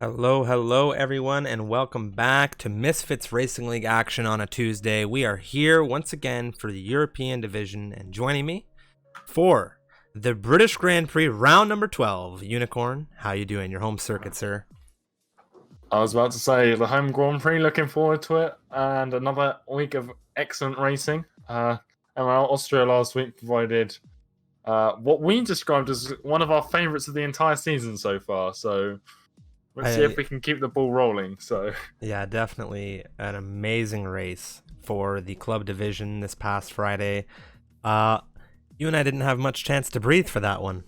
Hello everyone, and welcome back to Misfits Racing League action on a Tuesday. We are here once again for the European division, and joining me for the British Grand Prix round number 12, Unicorn. How you doing? Your home circuit, sir? I was about to say the home Grand Prix, looking forward to it, and another week of excellent racing. MRL Austria last week provided what we described as one of our favourites of the entire season so far, so let's see if we can keep the ball rolling. Yeah, definitely an amazing race for the club division this past Friday. You and I didn't have much chance to breathe for that one.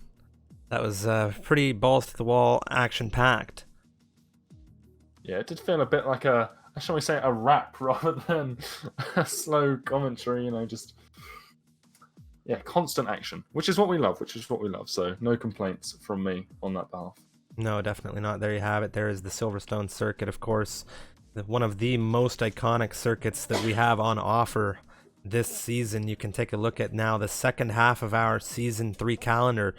That was pretty balls to the wall, action packed. Yeah, it did feel a bit like shall we say, a rap rather than a slow commentary. Constant action, which is what we love. So no complaints from me on that behalf. No, definitely not. There you have it. There is the Silverstone circuit, of course, one of the most iconic circuits that we have on offer this season. You can take a look at now the second half of our season 3 calendar.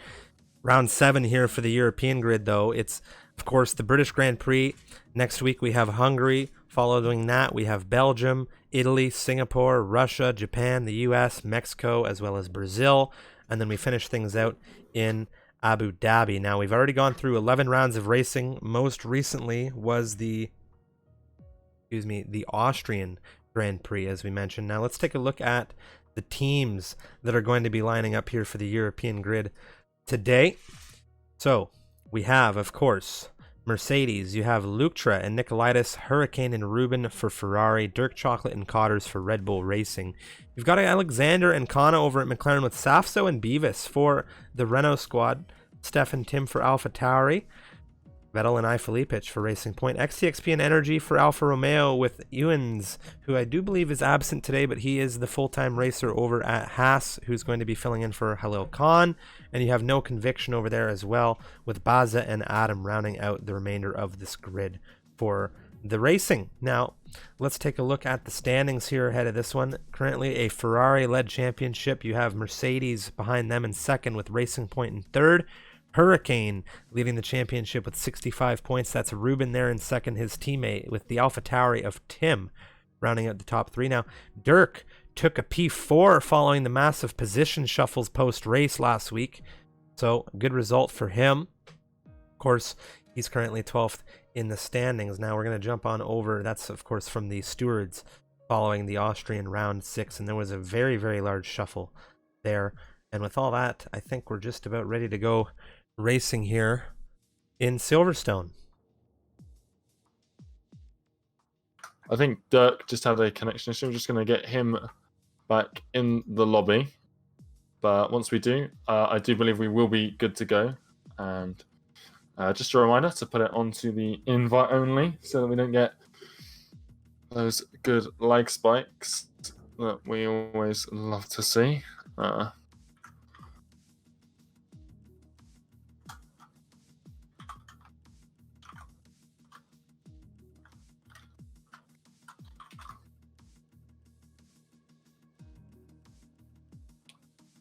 Round 7 here for the European grid, though. It's, of course, the British Grand Prix. Next week we have Hungary. Following that, we have Belgium, Italy, Singapore, Russia, Japan, the US, Mexico, as well as Brazil. And then we finish things out in Abu Dhabi. Now, we've already gone through 11 rounds of racing. Most recently was the Austrian Grand Prix, as we mentioned. Now, let's take a look at the teams that are going to be lining up here for the European grid today. So, we have, of course, Mercedes. You have Luktra and Nicolaitis, Hurricane and Ruben for Ferrari, Dirk Chocolate and Cotters for Red Bull Racing. You've got Alexander and Kana over at McLaren with Safso and Beavis for the Renault squad, Steph and Tim for Alpha Tauri, Vettel and Ifalipich for Racing Point, XTXP and Energy for Alfa Romeo with Ewens, who I do believe is absent today, but he is the full-time racer over at Haas, who's going to be filling in for Halil Khan. And you have No Conviction over there as well, with Baza and Adam rounding out the remainder of this grid for the racing. Now, let's take a look at the standings here ahead of this one. Currently a Ferrari-led championship. You have Mercedes behind them in second with Racing Point in third. Hurricane leading the championship with 65 points. That's Ruben there in second, his teammate, with the Alpha Tauri of Tim rounding out the top 3. Now, Dirk took a P4 following the massive position shuffles post-race last week. So, good result for him. Of course, he's currently 12th in the standings. Now, we're going to jump on over. That's, of course, from the stewards following the Austrian round 6. And there was a very, very large shuffle there. And with all that, I think we're just about ready to go racing here in Silverstone. I think Dirk just had a connection issue. I'm just going to get him back in the lobby. But once we do, I do believe we will be good to go. And just a reminder to put it onto the invite only so that we don't get those good lag spikes that we always love to see.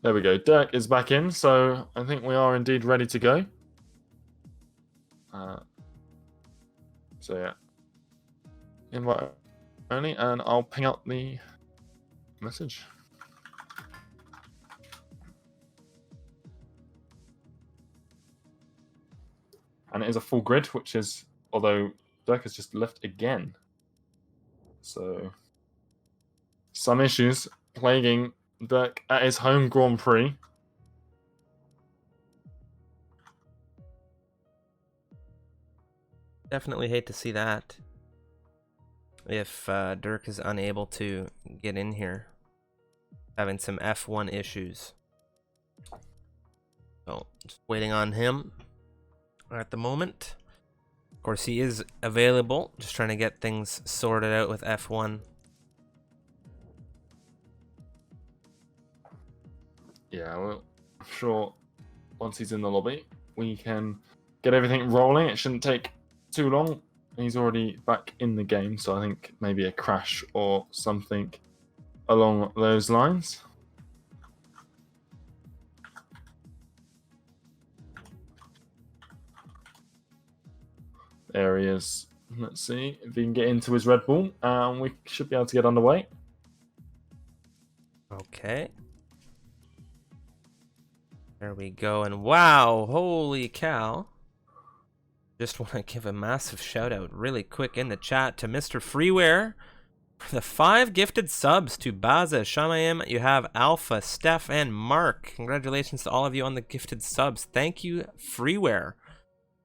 There we go. Dirk is back in, so I think we are indeed ready to go. So yeah, invite only, and I'll ping out the message. And it is a full grid, which is, although Dirk has just left again. So some issues plaguing Dirk at his home Grand Prix. Definitely hate to see that. If Dirk is unable to get in here, having some F1 issues. So, just waiting on him at the moment. Of course, he is available, just trying to get things sorted out with F1. Yeah, well, I'm sure once he's in the lobby, we can get everything rolling. It shouldn't take too long. He's already back in the game, so I think maybe a crash or something along those lines. There he is. Let's see if he can get into his Red Bull, and we should be able to get underway. Okay. There we go. And wow, holy cow. Just want to give a massive shout out really quick in the chat to Mr. Freeware for the 5 gifted subs to Baza, Shamayim. You have Alpha, Steph, and Mark. Congratulations to all of you on the gifted subs. Thank you, Freeware.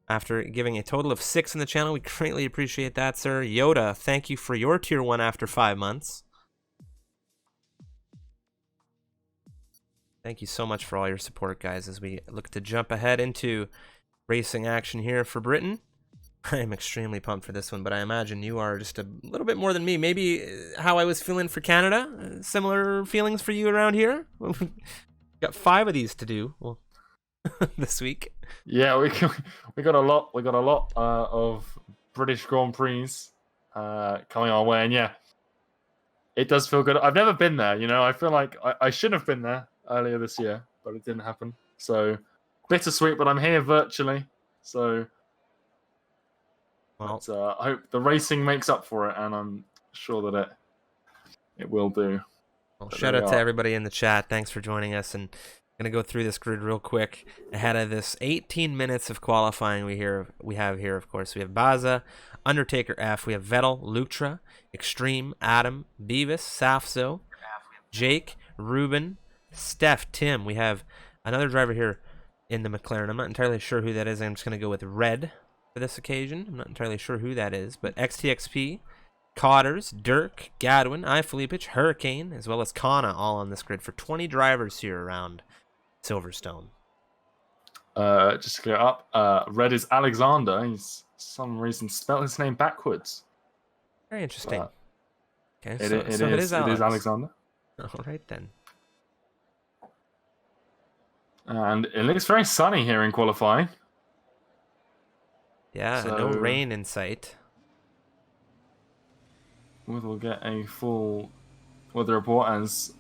After giving a total of 6 in the channel, we greatly appreciate that, sir. Yoda, thank you for your tier 1 after 5 months. Thank you so much for all your support, guys, as we look to jump ahead into racing action here for Britain. I am extremely pumped for this one, but I imagine you are just a little bit more than me. Maybe how I was feeling for Canada. Similar feelings for you around here? Got 5 of these to do this week. Yeah, we got a lot. We got a lot of British Grand Prix coming our way, and yeah, it does feel good. I've never been there, you know. I feel like I should have been there earlier this year, but it didn't happen. So bittersweet, but I'm here virtually. So Well, I hope the racing makes up for it, and I'm sure that it will do. well, shout out to everybody in the chat. Thanks for joining us, and I'm gonna go through this grid real quick ahead of this 18 minutes of qualifying we have here. Of course, we have Baza, Undertaker F, we have Vettel, Lutra, Extreme, Adam, Beavis, Safso, Jake, Ruben, Steph, Tim. We have another driver here in the McLaren. I'm not entirely sure who that is. I'm just gonna go with Red for this occasion. I'm not entirely sure who that is, but XTXP, Cotters, Dirk, Gadwin, iFilipich, Hurricane, as well as Kana, all on this grid for 20 drivers here around Silverstone. Just to clear up, Red is Alexander. He's for some reason spelled his name backwards. Very interesting. Okay, It so it is Alexander. All right then. And it looks very sunny here in qualifying. Yeah, no rain in sight. We'll get a full weather report as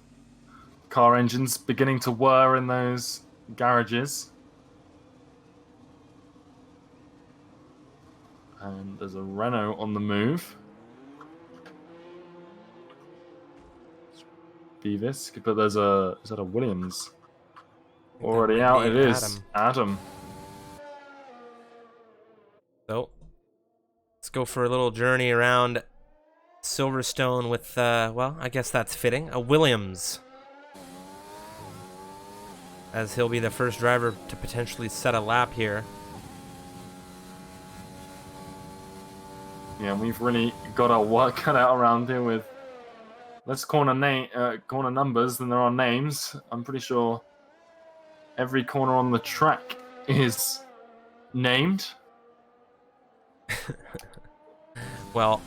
car engines beginning to whir in those garages. And there's a Renault on the move. Beavis, but is that a Williams? Already out, it is. Adam. So, let's go for a little journey around Silverstone with, well, I guess that's fitting, a Williams. As he'll be the first driver to potentially set a lap here. Yeah, we've really got our work cut out around here with less corner numbers than there are names. I'm pretty sure every corner on the track is named. Well,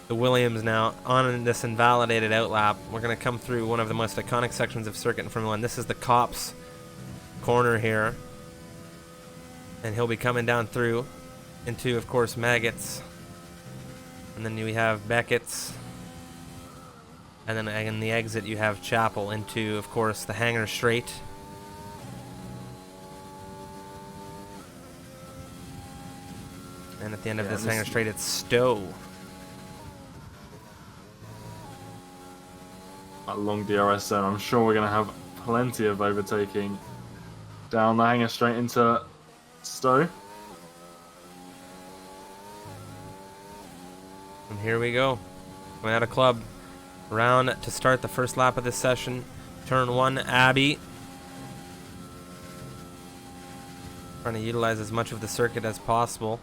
the Williams now on this invalidated outlap. We're going to come through one of the most iconic sections of circuit in Formula 1. This is the Cops corner here. And he'll be coming down through into, of course, Maggots. And then we have Beckett's. And then in the exit you have Chapel into, of course, the Hangar Straight. And at the end of this Hangar Straight, it's Stowe. A long DRS zone. I'm sure we're going to have plenty of overtaking down the Hangar Straight into Stowe. And here we go. Going out of club. Round to start the first lap of this session. Turn 1, Abbey. Trying to utilize as much of the circuit as possible.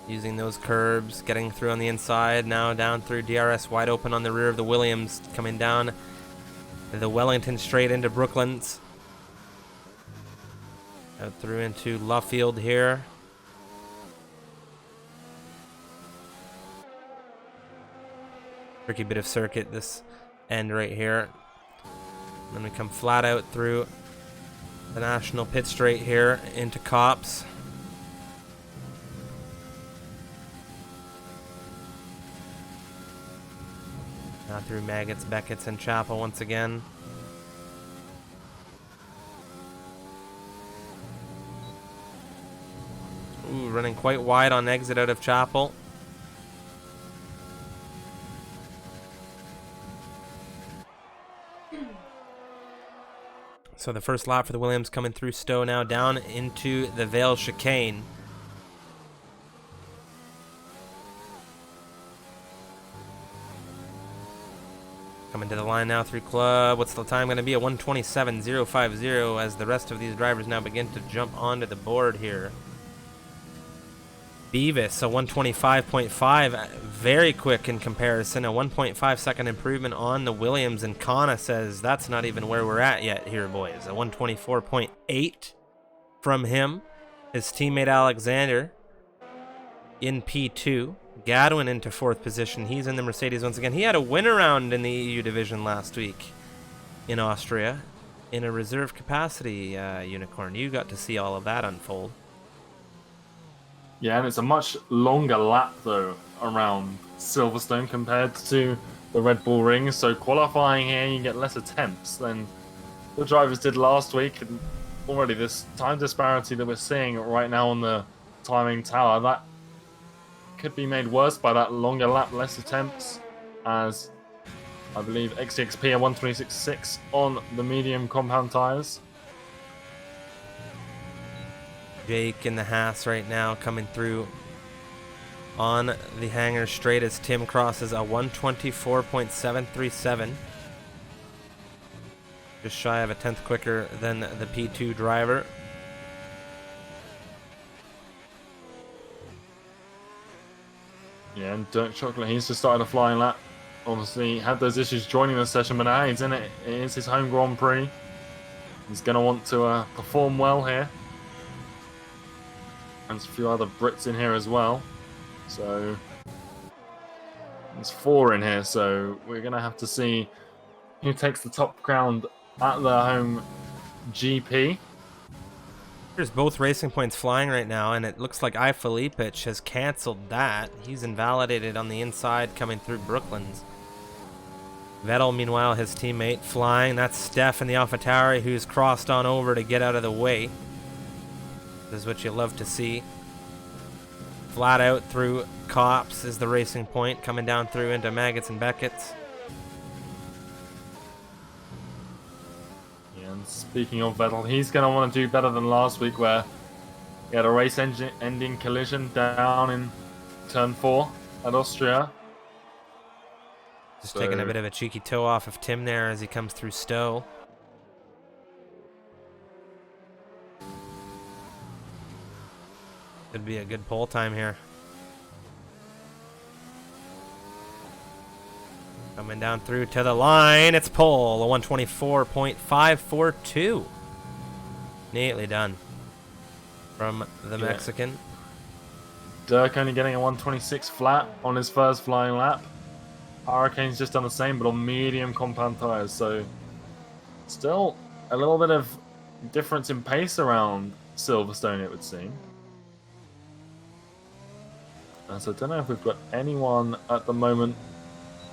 Using those curbs, getting through on the inside, now down through DRS wide open on the rear of the Williams, coming down the Wellington straight into Brooklands. Out through into Luffield here. Tricky bit of circuit this end right here. And then we come flat out through the National Pit Straight here into Cops. through Maggots, Beckett's, and Chapel once again. Ooh, running quite wide on exit out of Chapel. So the first lap for the Williams coming through Stowe now, down into the Vale chicane. Coming to the line now through Club. What's the time going to be? A 1:27.050 as the rest of these drivers now begin to jump onto the board here. Beavis, a 1:25.5, very quick in comparison. A 1.5 second improvement on the Williams, and Kana says that's not even where we're at yet here, boys. A 1:24.8 from him. His teammate Alexander in P2. Gadwin into 4th position. He's in the Mercedes once again. He had a win around in the EU division last week in Austria in a reserve capacity, Unicorn. You got to see all of that unfold. Yeah, and it's a much longer lap, though, around Silverstone compared to the Red Bull Ring. So qualifying here, you get less attempts than the drivers did last week. And already this time disparity that we're seeing right now on the timing tower, that could be made worse by that longer lap, less attempts, as I believe XCXP are 1:26.6 on the medium compound tyres. Jake in the Haas right now coming through on the hanger straight as Tim crosses a 1:24.737. Just shy of a 10th quicker than the P2 driver. Yeah, and Dirk Chocolate, he's just started a flying lap. Obviously, had those issues joining the session, but now he's in it. It is his home Grand Prix. He's going to want to perform well here. And there's a few other Brits in here as well. So there's 4 in here, so we're going to have to see who takes the top ground at the home GP. There's both racing points flying right now, and it looks like iFilipich has canceled that. He's invalidated on the inside coming through Brooklands. Vettel, meanwhile, his teammate flying. That's Steph in the AlphaTauri, who's crossed on over to get out of the way. This is what you love to see. Flat out through Cops is the racing point, coming down through into Maggots and Beckett's. Yeah, and speaking of Vettel, he's going to want to do better than last week, where he had a race-ending collision down in turn 4 at Austria. Just taking a bit of a cheeky toe off of Tim there as he comes through Stowe. Could be a good pole time here. Coming down through to the line, it's pole, a 1:24.542. Neatly done from the Mexican. Dirk only getting a 1:26 flat on his first flying lap. Hurricane's just done the same, but on medium compound tyres, so still a little bit of difference in pace around Silverstone, it would seem. So I don't know if we've got anyone at the moment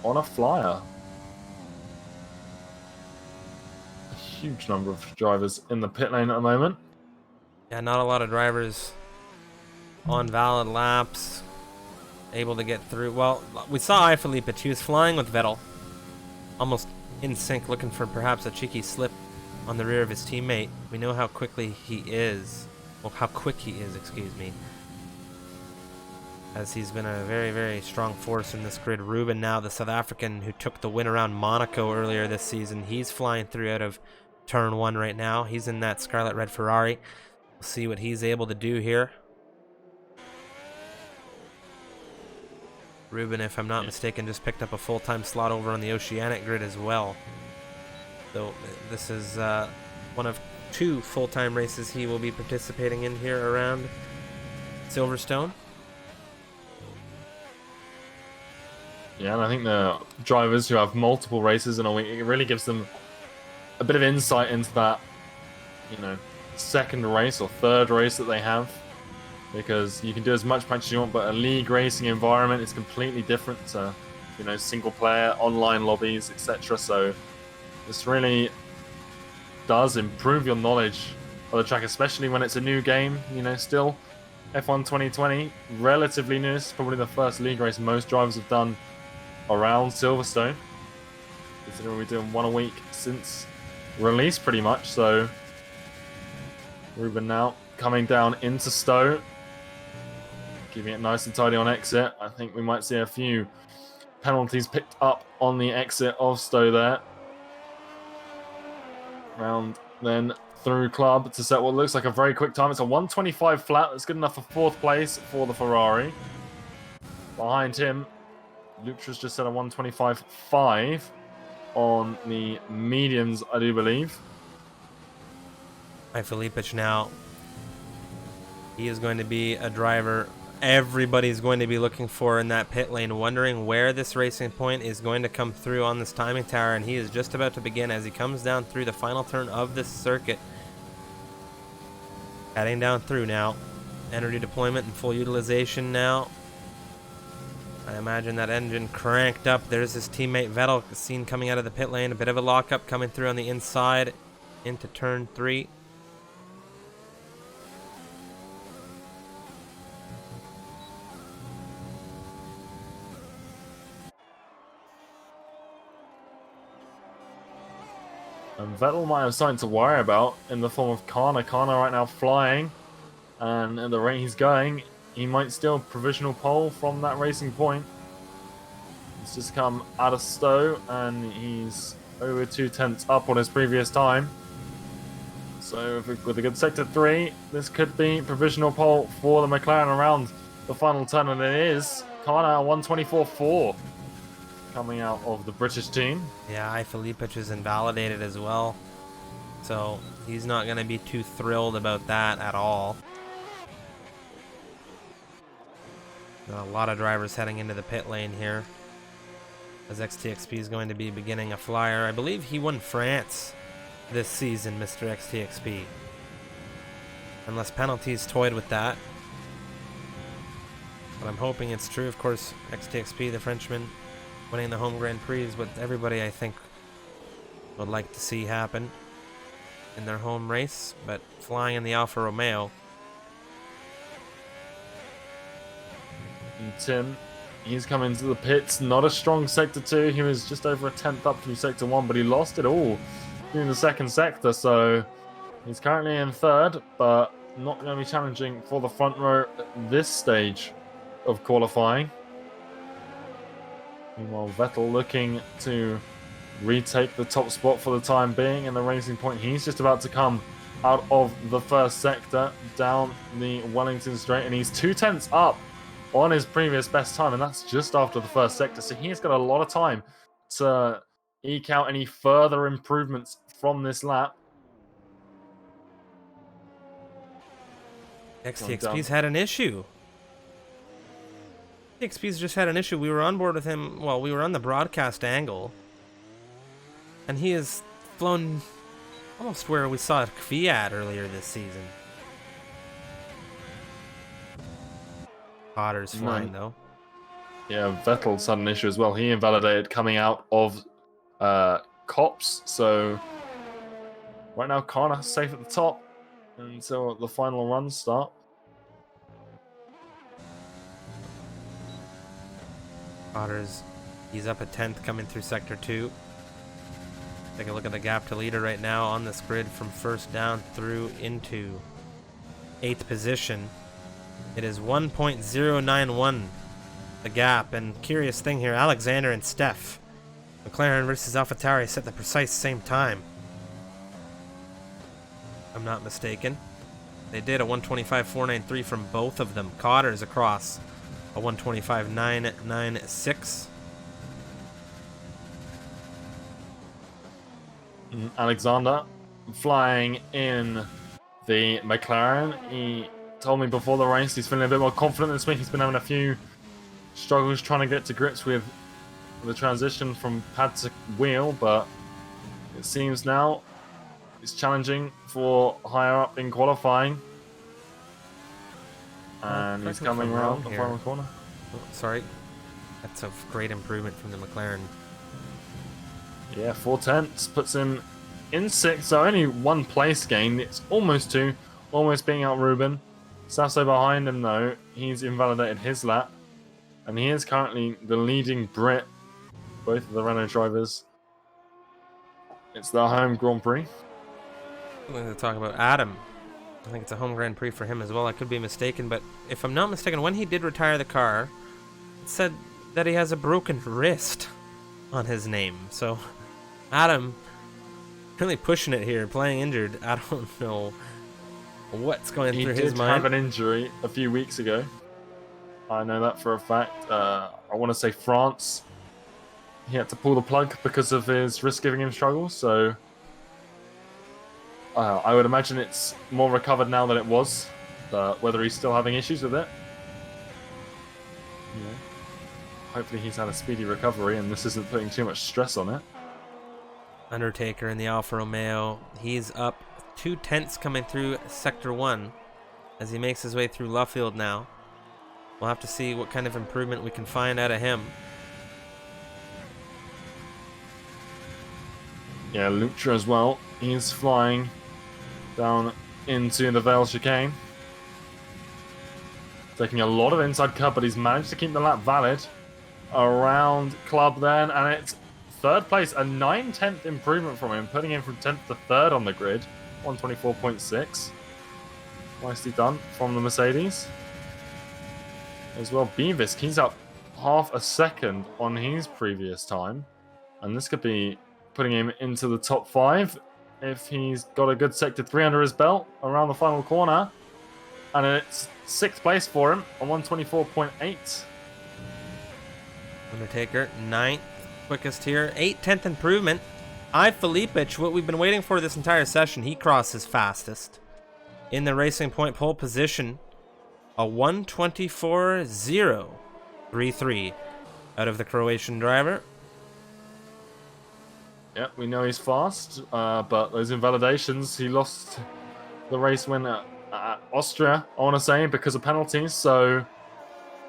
on a flyer. A huge number of drivers in the pit lane at the moment. Yeah, not a lot of drivers on valid laps able to get through. Well, we saw iFilipich. He was flying with Vettel, almost in sync, looking for perhaps a cheeky slip on the rear of his teammate. We know how quickly he is. Well, how quick he is, excuse me. As he's been a very, very strong force in this grid. Ruben now, the South African who took the win around Monaco earlier this season. He's flying through out of turn 1 right now. He's in that scarlet red Ferrari. We'll see what he's able to do here. Ruben, if I'm not mistaken, just picked up a full-time slot over on the Oceanic grid as well. So this is one of 2 full-time races he will be participating in here around Silverstone. Yeah, and I think the drivers who have multiple races in a week, it really gives them a bit of insight into that, second race or third race that they have. Because you can do as much practice as you want, but a league racing environment is completely different to you know, single player, online lobbies, etc. So this really does improve your knowledge of the track, especially when it's a new game. You know, still F1 2020, relatively new. It's probably the first league race most drivers have done around Silverstone, considering we're doing one a week since release pretty much. So Ruben now coming down into Stowe, keeping it nice and tidy on exit. I think we might see a few penalties picked up on the exit of Stowe there. Round then through Club to set what looks like a very quick time. It's a 1:25 flat. That's good enough for 4th place for the Ferrari. Behind him, Lutra's just set a 1:25.5 on the mediums, I do believe. Hi, Felipic now. He is going to be a driver everybody's going to be looking for in that pit lane, wondering where this racing point is going to come through on this timing tower, and he is just about to begin as he comes down through the final turn of this circuit. Heading down through now. Energy deployment and full utilization now. I imagine that engine cranked up. There's his teammate Vettel seen coming out of the pit lane. A bit of a lockup coming through on the inside into turn 3. And Vettel might have something to worry about in the form of Kana. Kana right now flying, and at the rate he's going, he might steal provisional pole from that racing point. He's just come out of Stowe, and he's over 2/10 up on his previous time. So with a good sector 3, this could be provisional pole for the McLaren around the final turn, and it is. Kana 1:24.4 coming out of the British team. Yeah, Felipic is invalidated as well, so he's not going to be too thrilled about that at all. A lot of drivers heading into the pit lane here, as XTXP is going to be beginning a flyer. I believe he won France this season, Mr. XTXP, unless penalties toyed with that, but I'm hoping it's true. Of course, XTXP, the Frenchman, winning the home Grand Prix is what everybody, I think, would like to see happen in their home race, but flying in the Alfa Romeo. And Tim, he's coming to the pits. Not a strong sector 2. He was just over a 10th up through sector 1, but he lost it all during the second sector, so he's currently in 3rd, but not going to be challenging for the front row at this stage of qualifying. Meanwhile, Vettel looking to retake the top spot for the time being in the racing point. He's just about to come out of the first sector down the Wellington Straight, and he's 2/10 up on his previous best time, and that's just after the first sector. So he's got a lot of time to eke out any further improvements from this lap. XTXP's had an issue. XP's just had an issue. We were on board with him. Well, we were on the broadcast angle, and he has flown almost where we saw Fiat earlier this season. Potter's flying though. Yeah, Vettel's had an issue as well. He invalidated coming out of Cops. So right now, Kana safe at the top until the final runs start. Potter's, he's up at 10th coming through sector 2. Take a look at the gap to leader right now on this grid from first down through into 8th position. It is 1.091 the gap, and curious thing here, Alexander and Steph, McLaren versus AlphaTauri, set the precise same time. I'm not mistaken. They did a 1:25.493 from both of them. Cotter's across a 1:25.996. Alexander flying in the McLaren. He told me before the race he's feeling a bit more confident this week. He's been having a few struggles trying to get to grips with the transition from pad to wheel, but it seems now it's challenging for higher up in qualifying. And he's coming around the final corner. Oh, sorry. I That's a great improvement from the McLaren. Yeah, 4/10 puts him in 6th, so only 1 place gain. It's almost 2, almost being out Ruben. Sasso behind him though, he's invalidated his lap, and he is currently the leading Brit, both of the Renault drivers. It's their home Grand Prix. I'm going to talk about Adam. I think it's a home Grand Prix for him as well. I could be mistaken, but if I'm not mistaken, when he did retire the car, it said that he has a broken wrist on his name. So Adam really pushing it here, playing injured. I don't know what's going through his mind. He did have an injury a few weeks ago. I know that for a fact. I want to say France. He had to pull the plug because of his wrist giving him struggles. So I would imagine it's more recovered now than it was. But whether he's still having issues with it, hopefully he's had a speedy recovery and this isn't putting too much stress on it. Undertaker in the Alfa Romeo. He's up 2/10 coming through Sector 1 as he makes his way through Luffield now. We'll have to see what kind of improvement we can find out of him. Yeah, Lucha as well. He's flying down into the Vale chicane. Taking a lot of inside cut, but he's managed to keep the lap valid around Club then, and it's 3rd place, a 9/10 improvement from him, putting him from 10th to 3rd on the grid, 124.6. Nicely done from the Mercedes. As well, Beavis, he's up half a second on his previous time, and this could be putting him into the top 5 if he's got a good Sector 3 under his belt around the final corner. And it's 6th place for him on 124.8. Undertaker, 9th quickest here. 8/10 improvement. Filipich, what we've been waiting for this entire session, he crosses fastest. In the Racing Point pole position, a 124.033 out of the Croatian driver. Yeah, we know he's fast, but those invalidations, he lost the race win at Austria, I want to say, because of penalties. So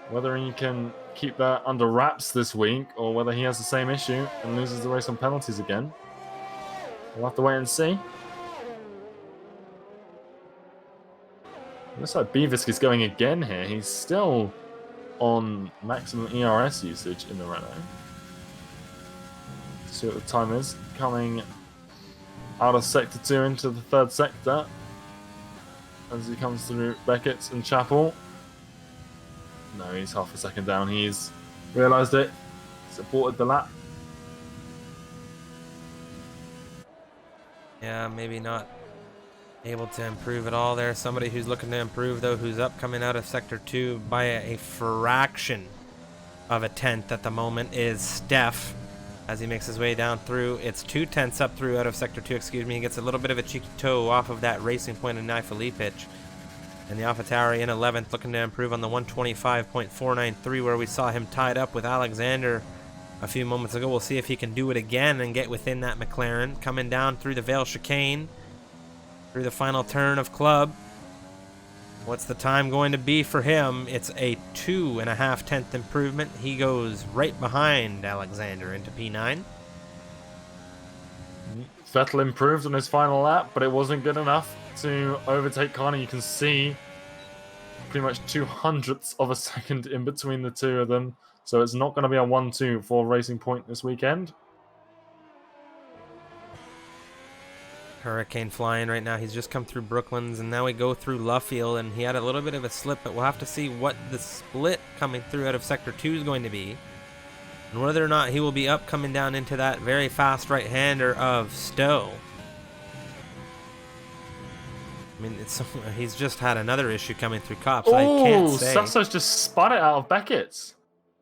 whether he can keep that under wraps this week or whether he has the same issue and loses the race on penalties again, we'll have to wait and see. Looks like Beavis is going again here. He's still on maximum ERS usage in the Renault. See what the time is. Coming out of Sector 2 into the 3rd sector as he comes through Beckett's and Chapel. No, he's half a second down. He's realised it. Supported the lap. Yeah, maybe not able to improve at all there. Somebody who's looking to improve, though, who's up coming out of Sector 2 by a fraction of a 10th at the moment, is Steph. As he makes his way down through, it's 2/10 up through out of Sector 2, excuse me. He gets a little bit of a cheeky toe off of that Racing Point and Filipich. And the AlphaTauri in 11th, looking to improve on the 125.493, where we saw him tied up with Alexander a few moments ago. We'll see if he can do it again and get within that McLaren. Coming down through the Vale chicane, through the final turn of Club. What's the time going to be for him? It's a 2.5/10 improvement. He goes right behind Alexander into P9. Vettel improved on his final lap, but it wasn't good enough to overtake Connor. You can see pretty much 200ths of a second in between the two of them. So it's not going to be a 1-2 for Racing Point this weekend. Hurricane flying right now. He's just come through Brooklands, and now we go through Luffield, and he had a little bit of a slip, but we'll have to see what the split coming through out of Sector 2 is going to be, and whether or not he will be up coming down into that very fast right-hander of Stowe. I mean, he's just had another issue coming through Cops. I can't say. Sasso's just spun it out of Beckett's.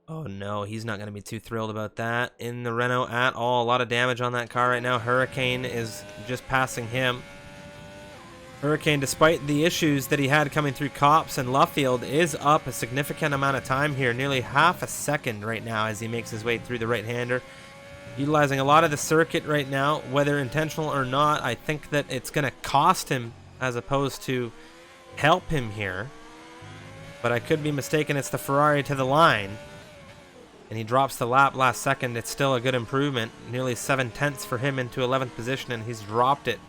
Oh no, he's not going to be too thrilled about that in the Renault at all. A lot of damage on that car right now. Hurricane is just passing him. Hurricane, despite the issues that he had coming through Cops and Luffield, is up a significant amount of time here. Nearly half a second right now as he makes his way through the right-hander. Utilizing a lot of the circuit right now, whether intentional or not. I think that it's going to cost him as opposed to help him here. But I could be mistaken. It's the Ferrari to the line. and he drops the lap last second. It's still a good improvement. Nearly 7/10 for him into 11th position, and he's dropped it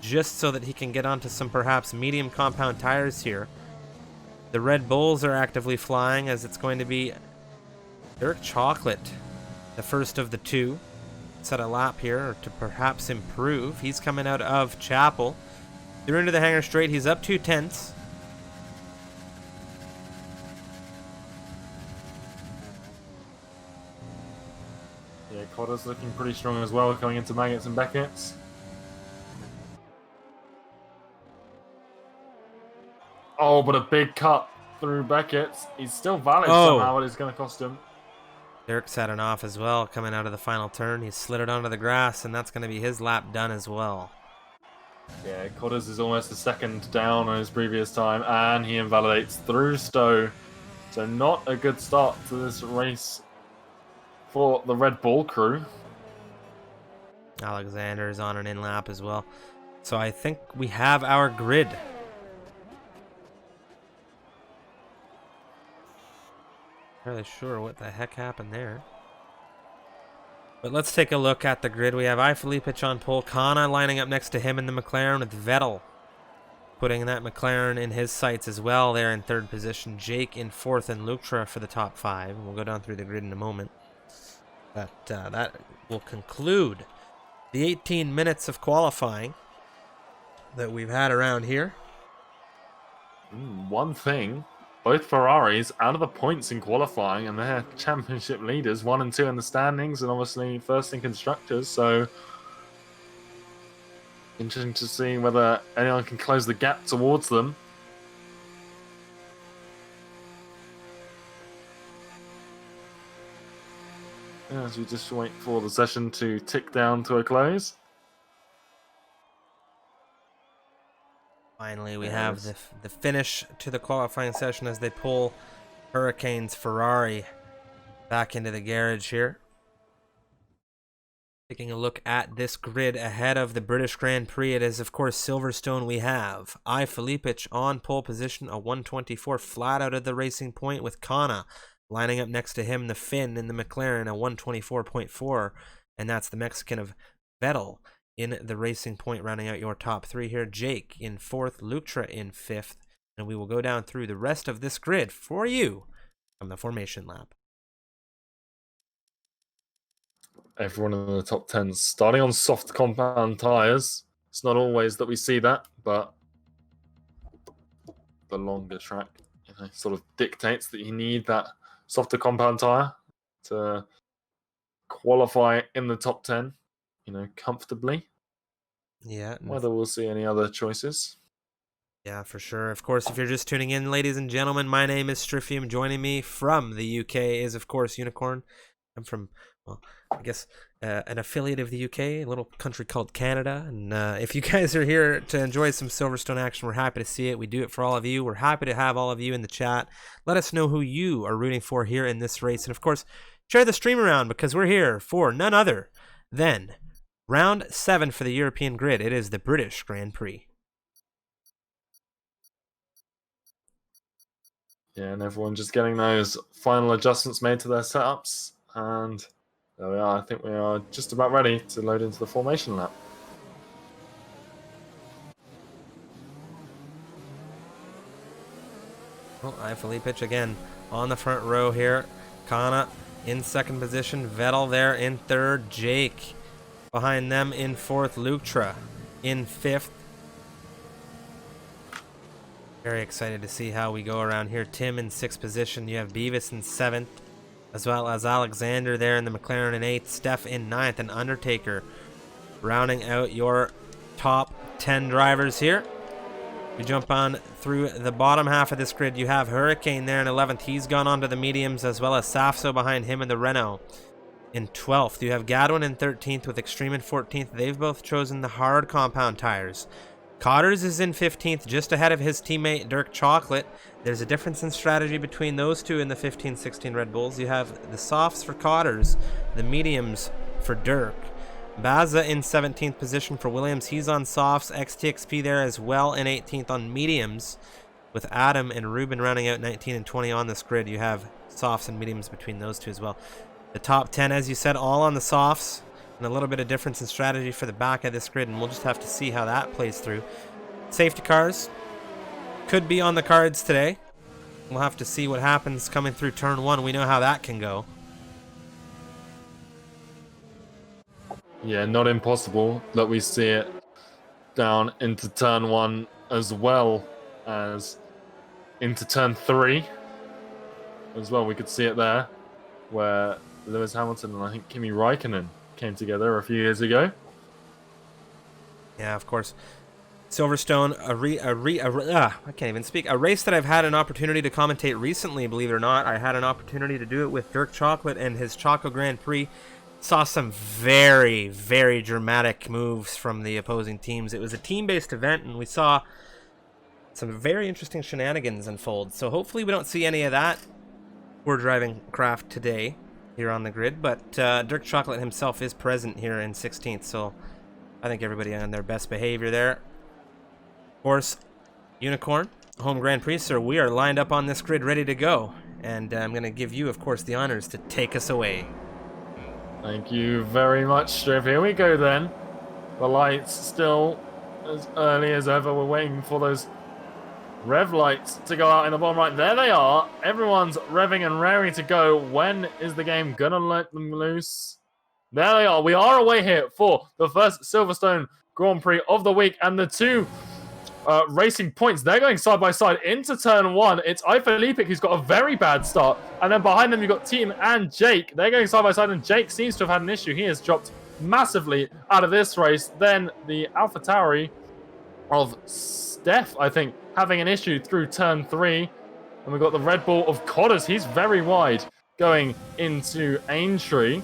just so that he can get onto some perhaps medium compound tires here. The Red Bulls are actively flying, as it's going to be Dark Chocolate, the first of the two. Set a lap here to perhaps improve. He's coming out of Chapel. Through into the hangar straight. He's up 2/10. Yeah, Cotter's looking pretty strong as well, going into Maggots and Beckett's. Oh, but a big cut through Beckett's. He's still valid somehow, but it's going to cost him. Dirk's had an off as well, coming out of the final turn. He's slid it onto the grass, and that's going to be his lap done as well. Yeah, Cotters is almost a second down on his previous time, and he invalidates through Stowe. So not a good start to this race for the Red Bull crew. Alexander's on an in lap as well. So I think we have our grid. Not really sure what the heck happened there. But let's take a look at the grid. We have Filipich on pole, Kana lining up next to him in the McLaren, with Vettel putting that McLaren in his sights as well there in third position. Jake in fourth, and Lutra for the top five. We'll go down through the grid in a moment. But that will conclude the 18 minutes of qualifying that we've had around here. One thing, both Ferraris out of the points in qualifying, and they're championship leaders, 1 and 2 in the standings, and obviously first in constructors. So interesting to see whether anyone can close the gap towards them. As we just wait for the session to tick down to a close. Finally, we have the finish to the qualifying session as they pull Hurricane's Ferrari back into the garage here. Taking a look at this grid ahead of the British Grand Prix, it is, of course, Silverstone. We have Filipich on pole position, a 124 flat out of the Racing Point, with Kana lining up next to him, the Finn in the McLaren, a 124.4, and that's the Mexican of Vettel in the Racing Point, rounding out your top three here. Jake in fourth, Lutra in fifth, and we will go down through the rest of this grid for you from the formation lap. Everyone in the top 10 starting on soft compound tyres. It's not always that we see that, but the longer track sort of dictates that you need that softer compound tyre to qualify in the top 10, comfortably. Yeah. Whether we'll see any other choices. Yeah, for sure. Of course, if you're just tuning in, ladies and gentlemen, my name is Strifium. Joining me from the UK is, of course, Unicorn. I'm from, well, I guess, an affiliate of the UK, a little country called Canada. And if you guys are here to enjoy some Silverstone action, we're happy to see it. We do it for all of you. We're happy to have all of you in the chat. Let us know who you are rooting for here in this race. And, of course, share the stream around, because we're here for none other than round 7 for the European grid. It is the British Grand Prix. Yeah, and everyone just getting those final adjustments made to their setups. And there we are. I think we are just about ready to load into the formation lap. Well, Filipich again on the front row here. Kana in second position. Vettel there in third. Jake behind them in fourth. Lutra in fifth. Very excited to see how we go around here. Tim in sixth position. You have Beavis in seventh, as well as Alexander there in the McLaren in eighth. Steph in ninth, and Undertaker rounding out your top 10 drivers here. We jump on through the bottom half of this grid. You have Hurricane there in 11th. He's gone on to the mediums, as well as Safso behind him in the Renault in 12th. You have Gadwin in 13th with Extreme in 14th. They've both chosen the hard compound tires. Cotters is in 15th, just ahead of his teammate Dirk Chocolate. There's a difference in strategy between those two in the 15-16 Red Bulls. You have the softs for Cotters, the mediums for Dirk. Baza in 17th position for Williams. He's on softs. XTXP there as well in 18th on mediums. With Adam and Ruben rounding out 19 and 20 on this grid, you have softs and mediums between those two as well. The top 10, as you said, all on the softs, and a little bit of difference in strategy for the back of this grid, and we'll just have to see how that plays through. Safety cars could be on the cards today. We'll have to see what happens coming through turn 1. We know how that can go. Yeah, not impossible that we see it down into turn 1 as well as into turn 3 as well. We could see it there where Lewis Hamilton and I think Kimi Räikkönen came together a few years ago. Yeah, of course. Silverstone, I can't even speak. A race that I've had an opportunity to commentate recently, believe it or not. I had an opportunity to do it with Dirk Chocolate and his Choco Grand Prix. Saw some very, very dramatic moves from the opposing teams. It was a team-based event, and we saw some very interesting shenanigans unfold. So hopefully we don't see any of that. We're driving craft today here on the grid, but Dirk Chocolate himself is present here in 16th, so I think everybody on their best behavior there. Of course, Unicorn, home Grand Prix, sir, we are lined up on this grid ready to go, and I'm going to give you, of course, the honors to take us away. Thank you very much, Striff. Here we go then. The lights still as early as ever. We're waiting for those rev lights to go out in the bottom right. There they are. Everyone's revving and raring to go. When is the game gonna let them loose? There they are. We are away here for the first Silverstone Grand Prix of the week, and the two racing points, they're going side by side into turn 1. It's Ifalipik who's got a very bad start, and then behind them you've got Team and Jake. They're going side by side, and Jake seems to have had an issue. He has dropped massively out of this race. Then the AlphaTauri of Steph, I think, having an issue through turn 3. And we've got the Red Bull of Codders. He's very wide going into Aintree.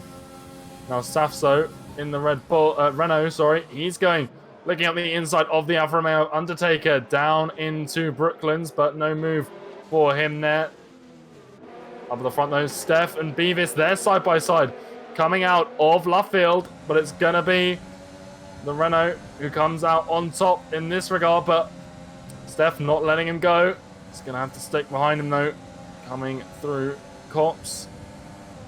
Now Safso in the Renault, sorry. He's going, looking at the inside of the Alfa Romeo Undertaker down into Brooklands, but no move for him there. Up at the front though, Steph and Beavis, they're side by side coming out of Luffield, but it's going to be the Renault who comes out on top in this regard, but Steph not letting him go. He's going to have to stick behind him though, coming through Cops.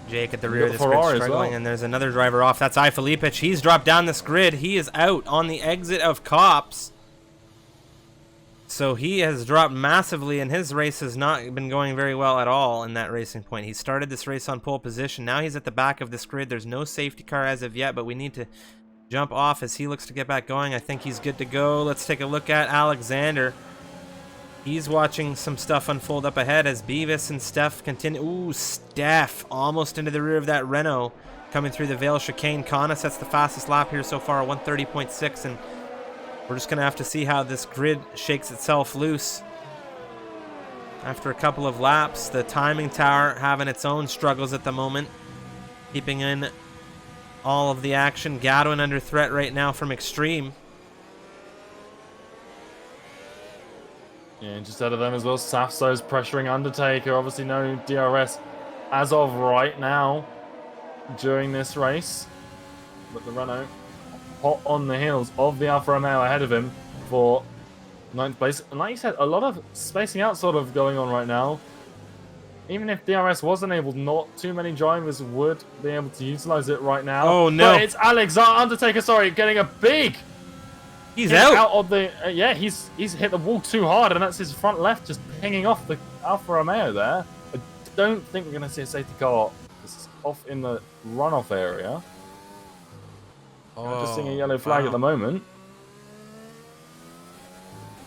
Jake at the rear of this grid struggling, and there's another driver off. That's Ifalipik. He's dropped down this grid. He is out on the exit of Cops. So he has dropped massively, and his race has not been going very well at all in that racing point. He started this race on pole position. Now he's at the back of this grid. There's no safety car as of yet, but we need to jump off as he looks to get back going. I think he's good to go. Let's take a look at Alexander. He's watching some stuff unfold up ahead as Beavis and Steph continue. Ooh, Steph almost into the rear of that Renault coming through the Vale chicane. Kana sets the fastest lap here so far, 130.6, and we're just going to have to see how this grid shakes itself loose. After a couple of laps, the timing tower having its own struggles at the moment, keeping in all of the action. Gadwin under threat right now from Extreme. Yeah, and just out of them as well, Safso's pressuring Undertaker. Obviously no DRS as of right now during this race. But the Renault hot on the heels of the Alfa Romeo ahead of him for 9th place. And like you said, a lot of spacing out sort of going on right now. Even if DRS was enabled, not too many drivers would be able to utilize it right now. Oh, no. But it's Undertaker, sorry, getting a big... He's out of the yeah, he's hit the wall too hard, and that's his front left just pinging off the Alfa Romeo there. I don't think we're going to see a safety car. It's off in the runoff area. Just seeing a yellow flag at the moment.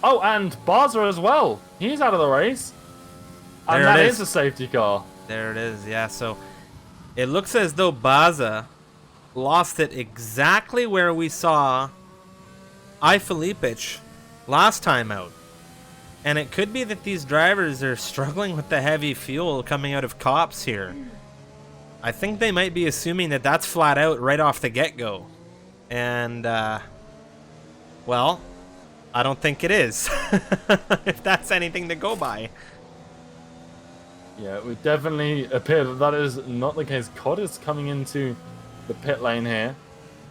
Oh, and Barza as well. He's out of the race. And that is a safety car. There it is, yeah. So it looks as though Baza lost it exactly where we saw Ifalipik last time out. And it could be that these drivers are struggling with the heavy fuel coming out of Cops here. I think they might be assuming that that's flat out right off the get-go. And, well, I don't think it is. If that's anything to go by. Yeah, it would definitely appear that that is not the case. Cod is coming into the pit lane here.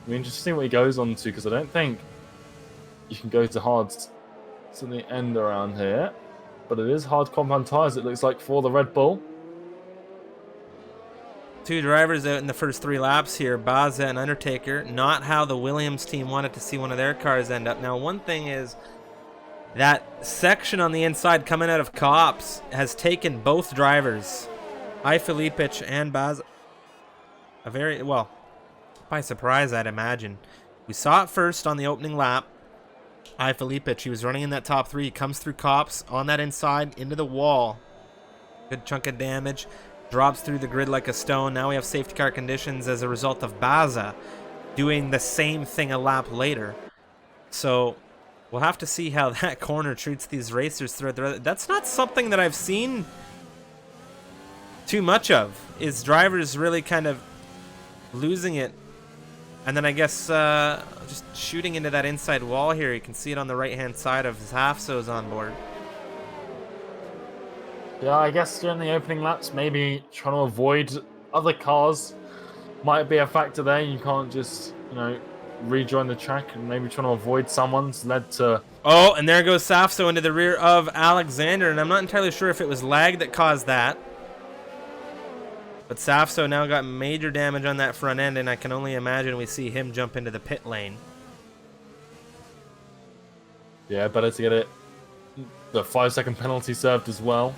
I mean, just see what he goes on to, because I don't think you can go to hards to the end around here. but it is hard compound tyres, it looks like, for the Red Bull. 2 drivers out in the first 3 laps here, Baza and Undertaker. Not how the Williams team wanted to see one of their cars end up. Now, one thing is that section on the inside coming out of Copse has taken both drivers, Filipich and Baza, by surprise, I'd imagine. We saw it first on the opening lap. Filipich, he was running in that top 3. He comes through Copse on that inside into the wall. Good chunk of damage. Drops through the grid like a stone. Now we have safety car conditions as a result of Baza doing the same thing a lap later. So we'll have to see how that corner treats these racers throughout the rest. That's not something that I've seen too much of, is drivers really kind of losing it. And then I guess just shooting into that inside wall here. You can see it on the right-hand side of his half-so's on board. Yeah, I guess during the opening laps, maybe trying to avoid other cars might be a factor there. You can't just, rejoin the track, and maybe trying to avoid someone's led to... Oh, and there goes Safso into the rear of Alexander, and I'm not entirely sure if it was lag that caused that. But Safso now got major damage on that front end, and I can only imagine we see him jump into the pit lane. Yeah, better to get it. The 5-second penalty served as well.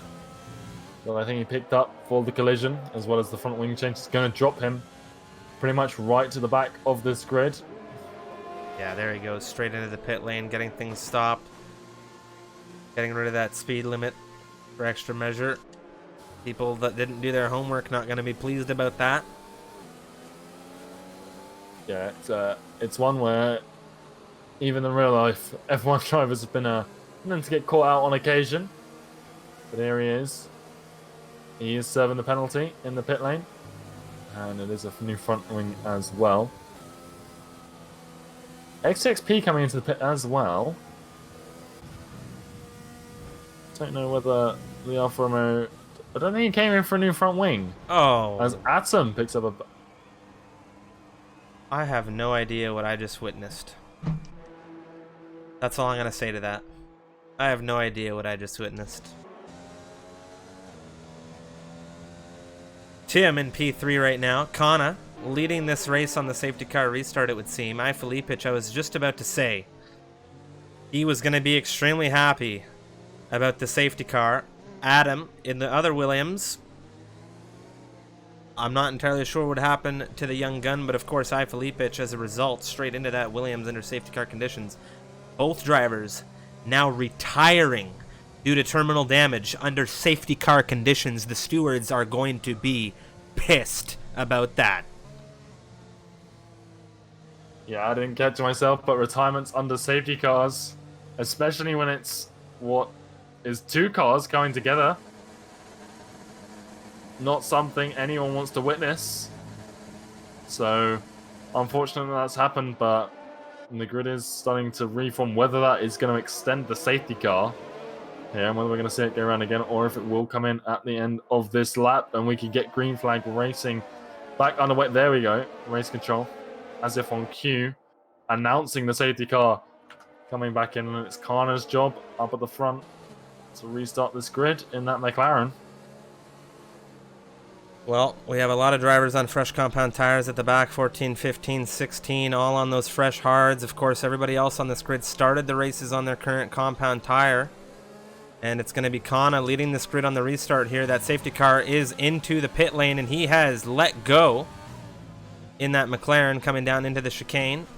Well, I think he picked up for the collision, as well as the front wing change. It's going to drop him pretty much right to the back of this grid. Yeah, there he goes, straight into the pit lane, getting things stopped. Getting rid of that speed limit for extra measure. People that didn't do their homework not going to be pleased about that. Yeah, it's one where even in real life, F1 drivers have been known to get caught out on occasion. But here he is. He is serving the penalty in the pit lane. And it is a new front wing as well. XXP coming into the pit as well. Don't know whether the Alfa Romeo... I don't think he came in for a new front wing. Oh. As Atom picks up a... I have no idea what I just witnessed. That's all I'm going to say to that. I have no idea what I just witnessed. Tim in P3 right now. Kana leading this race on the safety car restart, it would seem. Filipich, I was just about to say, he was going to be extremely happy about the safety car. Adam in the other Williams. I'm not entirely sure what happened to the young gun, but of course Filipich, as a result, straight into that Williams under safety car conditions. Both drivers now retiring due to terminal damage under safety car conditions. The stewards are going to be pissed about that. Yeah, I didn't catch myself, but retirements under safety cars, especially when it's what is 2 cars going together, not something anyone wants to witness. So, unfortunately that's happened, but the grid is starting to reform. Whether that is going to extend the safety car here, and whether we're going to see it go around again, or if it will come in at the end of this lap, and we can get green flag racing back underway. There we go, race control, as if on cue, announcing the safety car coming back in, and it's Kana's job up at the front to restart this grid in that McLaren. Well, we have a lot of drivers on fresh compound tires at the back, 14, 15, 16, all on those fresh hards. Of course, everybody else on this grid started the races on their current compound tire. And it's going to be Kana leading this grid on the restart here. That safety car is into the pit lane, and he has let go in that McLaren coming down into the chicane.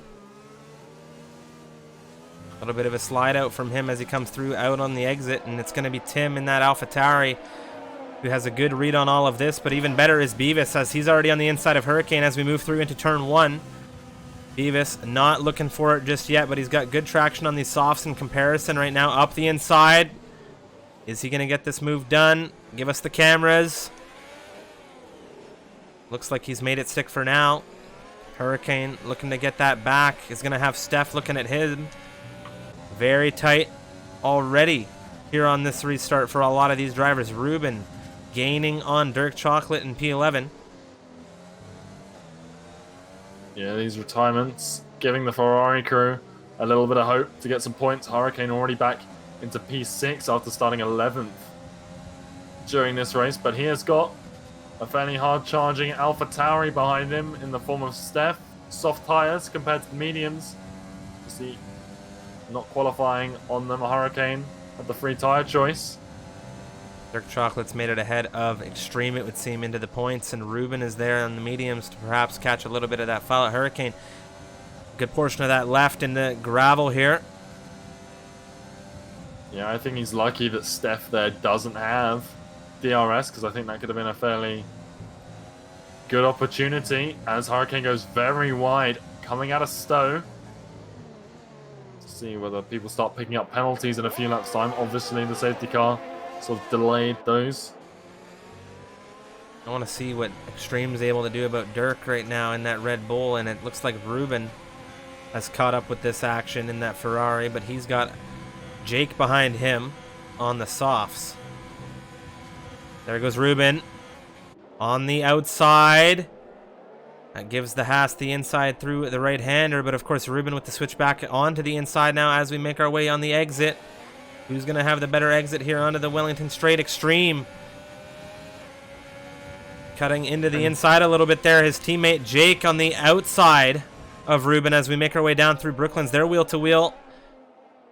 A little bit of a slide out from him as he comes through out on the exit, and it's going to be Tim in that AlphaTauri who has a good read on all of this, but even better is Beavis, as he's already on the inside of Hurricane as we move through into turn 1. Beavis not looking for it just yet, but he's got good traction on these softs in comparison right now. Up the inside. Is he going to get this move done? Give us the cameras. Looks like he's made it stick for now. Hurricane looking to get that back. Is going to have Steph looking at him. Very tight already here on this restart for a lot of these drivers. Ruben gaining on Dirk Chocolate in P11. Yeah, these retirements giving the Ferrari crew a little bit of hope to get some points. Hurricane already back into P6 after starting 11th during this race. But he has got a fairly hard-charging AlphaTauri behind him in the form of Steph. Soft tyres compared to the mediums. You see, not qualifying on them. A Hurricane had the free tyre choice. Dark Chocolate's made it ahead of Extreme, it would seem, into the points, and Ruben is there on the mediums to perhaps catch a little bit of that foul. Hurricane, good portion of that left in the gravel here. Yeah, I think he's lucky that Steph there doesn't have DRS, because I think that could have been a fairly good opportunity as Hurricane goes very wide coming out of Stowe. To see whether people start picking up penalties in a few laps time. Obviously the safety car sort of delayed those. I want to see what Extreme's able to do about Dirk right now in that Red Bull, and it looks like Ruben has caught up with this action in that Ferrari, but he's got Jake behind him on the softs. There goes Ruben on the outside. That gives the Haas the inside through the right-hander, but of course Ruben with the switch back onto the inside now as we make our way on the exit. Who's going to have the better exit here onto the Wellington Straight? Extreme cutting into the inside a little bit there. His teammate Jake on the outside of Ruben as we make our way down through Brooklands. They're wheel-to-wheel.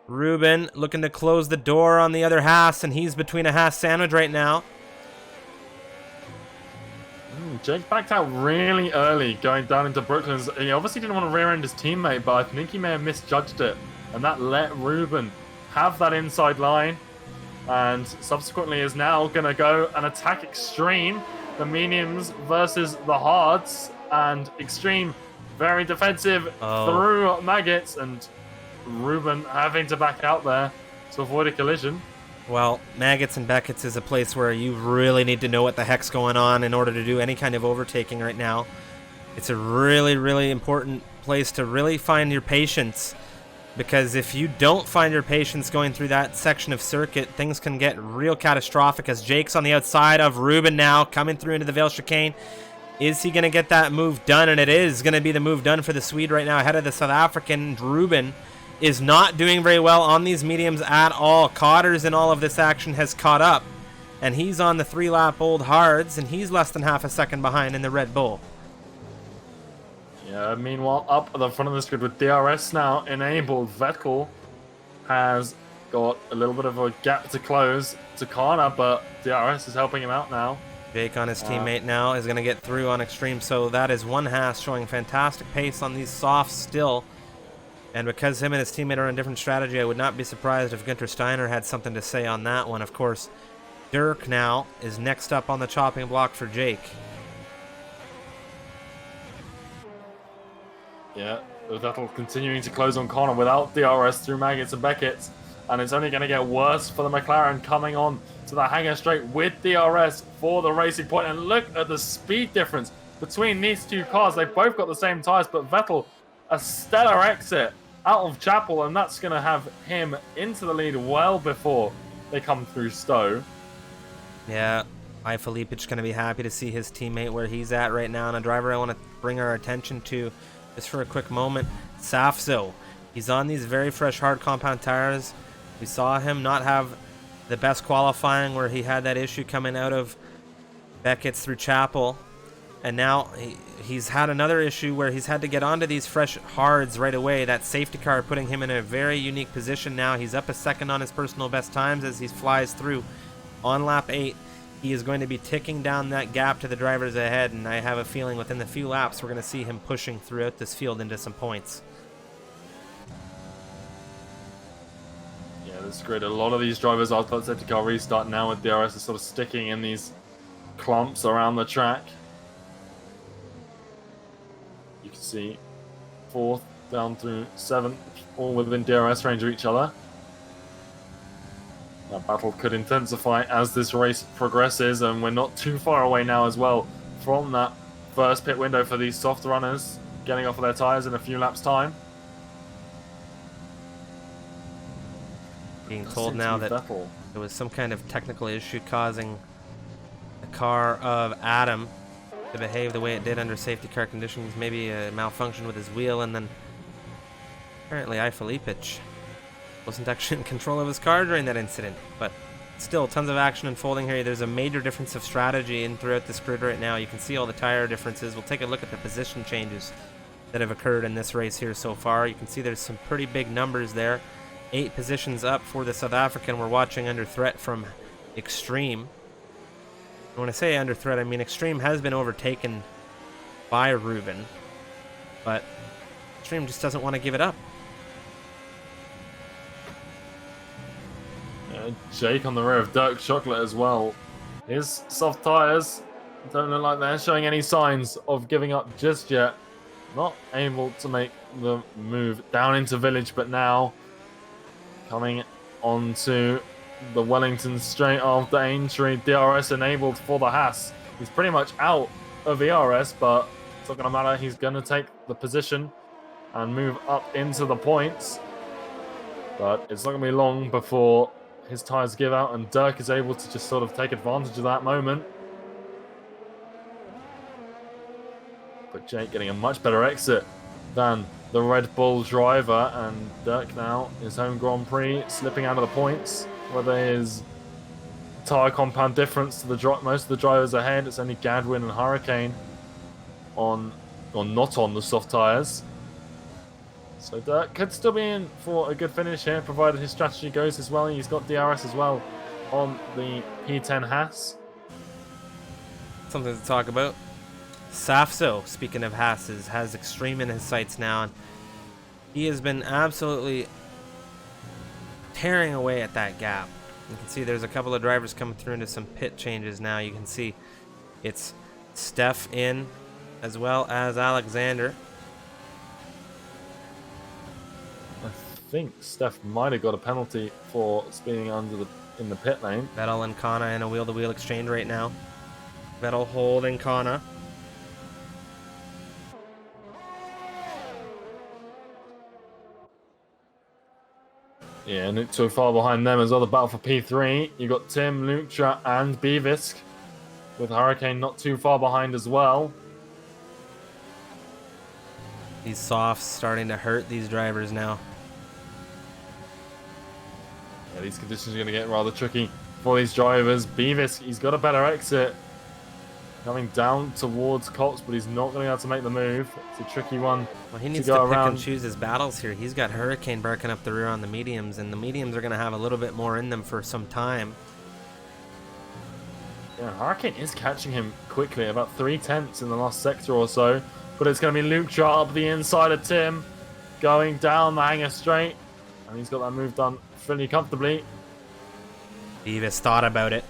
Ruben looking to close the door on the other Haas, and he's between a Haas sandwich right now. Jake backed out really early going down into Brooklands. He obviously didn't want to rear end his teammate, but I think he may have misjudged it, and that let Ruben have that inside line, and subsequently is now going to go and attack Extreme, the mediums versus the hards, and Extreme very defensive through Maggots, and Ruben having to back out there to avoid a collision. Well, Maggots and Beckett's is a place where you really need to know what the heck's going on in order to do any kind of overtaking right now. It's a really, really important place to really find your patience, because if you don't find your patience going through that section of circuit, things can get real catastrophic as Jake's on the outside of Ruben now, coming through into the Vale chicane. Is he going to get that move done? And it is going to be the move done for the Swede right now ahead of the South African. Ruben is not doing very well on these mediums at all. Cotters in all of this action has caught up, and he's on the 3-lap old hards, and he's less than half a second behind in the Red Bull. Yeah, meanwhile, up at the front of the grid with DRS now enabled, Vettel has got a little bit of a gap to close to Kana, but DRS is helping him out now. Jake on his teammate now is going to get through on Extreme, so that is one Haas showing fantastic pace on these softs still. And because him and his teammate are on a different strategy, I would not be surprised if Günther Steiner had something to say on that one. Of course, Dirk now is next up on the chopping block for Jake. Yeah, Vettel continuing to close on Connor without DRS through Maggots and Beckett. And it's only going to get worse for the McLaren coming on to the hangar straight with DRS for the racing point. And look at the speed difference between these two cars. They've both got the same tyres, but Vettel, a stellar exit out of Chapel, and that's going to have him into the lead well before they come through Stowe. Yeah, Filipic's going to be happy to see his teammate where he's at right now. And a driver I want to bring our attention to just for a quick moment, Safzo. He's on these very fresh hard compound tires. We saw him not have the best qualifying where he had that issue coming out of Beckett's through Chapel. And now he's had another issue where he's had to get onto these fresh hards right away. That safety car putting him in a very unique position now. He's up a second on his personal best times as he flies through on lap 8. He is going to be ticking down that gap to the drivers ahead, and I have a feeling within the few laps we're going to see him pushing throughout this field into some points. Yeah, that's great. A lot of these drivers are safety car restart now with DRS is sort of sticking in these clumps around the track. You can see 4th down through 7th, all within DRS range of each other. That battle could intensify as this race progresses, and we're not too far away now as well from that first pit window for these soft runners getting off of their tyres in a few laps' time. Being told now that there was some kind of technical issue causing the car of Adam to behave the way it did under safety car conditions, maybe a malfunction with his wheel, and then apparently Filipic Wasn't actually in control of his car during that incident, but still tons of action unfolding here. There's a major difference of strategy in throughout this grid right now. You can see all the tire differences. We'll take a look at the position changes that have occurred in this race here so far. You can see there's some pretty big numbers there. 8 positions up for the South African. We're watching under threat from Extreme. And when I say under threat, I mean Extreme has been overtaken by Ruben, but Extreme just doesn't want to give it up. Jake on the rear of Dirk Chocolate as well. His soft tyres don't look like they're showing any signs of giving up just yet. Not able to make the move down into Village, but now coming onto the Wellington straight after Aintree. DRS enabled for the Haas. He's pretty much out of ERS, but it's not going to matter. He's going to take the position and move up into the points. But it's not going to be long before his tyres give out and Dirk is able to just sort of take advantage of that moment. But Jake getting a much better exit than the Red Bull driver, and Dirk now, his home Grand Prix, slipping out of the points. Whether his tyre compound difference to the most of the drivers ahead, it's only Gadwin and Hurricane on, or not on the soft tyres. So Dirk could still be in for a good finish here, provided his strategy goes as well. He's got DRS as well on the P10 Haas. Something to talk about. Safso, speaking of Haas's, has Extreme in his sights now, and he has been absolutely tearing away at that gap. You can see there's a couple of drivers coming through into some pit changes now. You can see it's Steph in as well as Alexander. I think Steph might have got a penalty for speeding in the pit lane. Vettel and Kana in a wheel-to-wheel exchange right now. Vettel holding Kana. Yeah, and so far behind them as well, the battle for P3. You got Tim, Lucha, and Beavisk, with Hurricane not too far behind as well. These softs starting to hurt these drivers now. Yeah, these conditions are going to get rather tricky for these drivers. Beavis, he's got a better exit. Coming down towards Cox, but he's not going to be able to make the move. It's a tricky one. Well, he needs to pick and choose his battles here. He's got Hurricane barking up the rear on the mediums, and the mediums are going to have a little bit more in them for some time. Yeah, Hurricane is catching him quickly, about 3/10 in the last sector or so. But it's going to be Luke Chart up the inside of Tim, going down the hanger straight. And he's got that move done fairly comfortably. Beavis thought about it.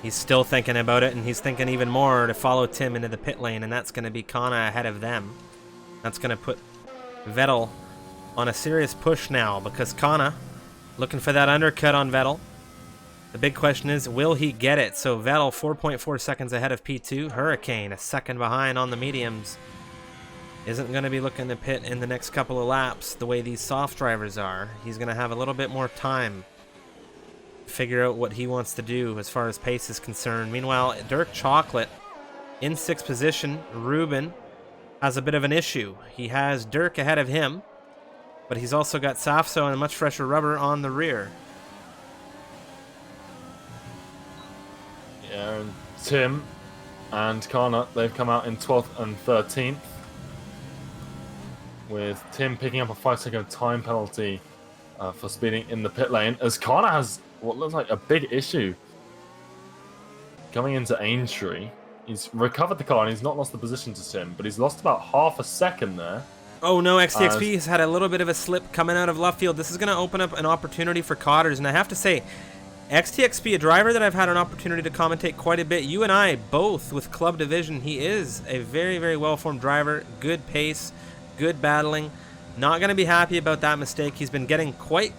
He's still thinking about it, and he's thinking even more to follow Tim into the pit lane, and that's going to be Kana ahead of them. That's going to put Vettel on a serious push now, because Kana looking for that undercut on Vettel. The big question is, will he get it? So Vettel 4.4 seconds ahead of P2. Hurricane a second behind on the mediums. Isn't going to be looking to pit in the next couple of laps the way these soft drivers are. He's going to have a little bit more time to figure out what he wants to do as far as pace is concerned. Meanwhile, Dirk Chocolate in 6th position. Ruben has a bit of an issue. He has Dirk ahead of him, but he's also got Safso and a much fresher rubber on the rear. Yeah, and Tim and Kana, they've come out in 12th and 13th. With Tim picking up a 5-second time penalty for speeding in the pit lane, as Kana has what looks like a big issue coming into Aintree. He's recovered the car and he's not lost the position to Tim, but he's lost about half a second there. Oh no, XTXP has had a little bit of a slip coming out of left field. This is going to open up an opportunity for Cotters, and I have to say, XTXP, a driver that I've had an opportunity to commentate quite a bit. You and I both with Club Division. He is a very, very well-formed driver, good pace, good battling. Not going to be happy about that mistake. He's been getting quite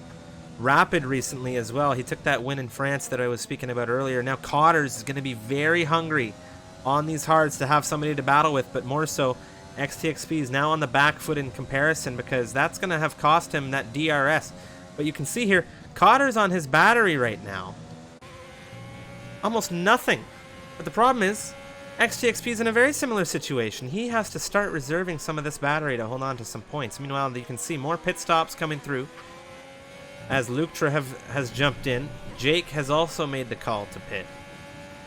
rapid recently as well. He took that win in France that I was speaking about earlier. Now Cotters is going to be very hungry on these hards to have somebody to battle with, but more so XTXP is now on the back foot in comparison, because that's going to have cost him that DRS. But you can see here, Cotters on his battery right now. Almost nothing. But the problem is, XTXP is in a very similar situation. He has to start reserving some of this battery to hold on to some points. Meanwhile, you can see more pit stops coming through. as Luktra has jumped in. Jake has also made the call to pit.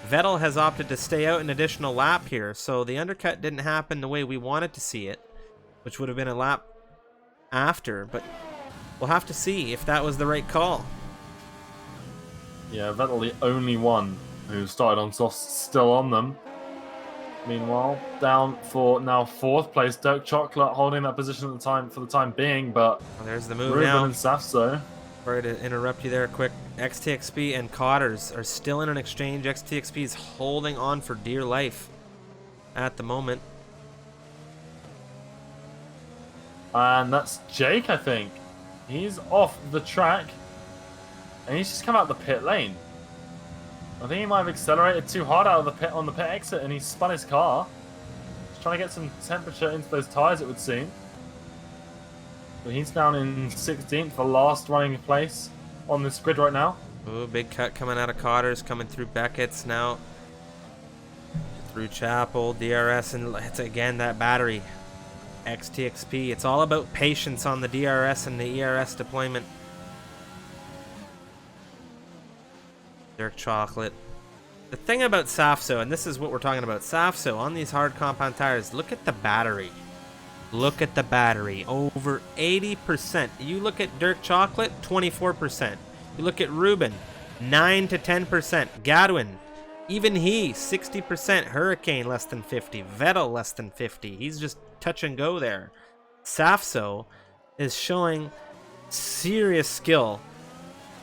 Vettel has opted to stay out an additional lap here, so the undercut didn't happen the way we wanted to see it, which would have been a lap after, but we'll have to see if that was the right call. Yeah, Vettel the only one who started on softs, still on them. Meanwhile, down for now 4th place, Dirk Chocolate holding that position at the time for the time being, but Well, there's the move Ruben now. and Safso. Sorry to interrupt you there quick. XTXP and Cotters are still in an exchange. XTXP is holding on for dear life at the moment. And that's Jake, I think. He's off the track. And he's just come out the pit lane. I think he might have accelerated too hard out of the pit on the pit exit and he spun his car. Just trying to get some temperature into those tyres, it would seem. But he's down in 16th, the last running place on this grid right now. Ooh, big cut coming out of Cotters, coming through Beckett's now. Through Chapel, DRS, and it's again that battery. XTXP. It's all about patience on the DRS and the ERS deployment. Dirk Chocolate. The thing about Safso, and this is what we're talking about, Safso on these hard compound tires, look at the battery. Look at the battery. Over 80%. You look at Dirk Chocolate, 24%. You look at Ruben, 9 to 10%. Gadwin, even he, 60%. Hurricane, less than 50. Vettel, less than 50. He's just touch and go there. Safso is showing serious skill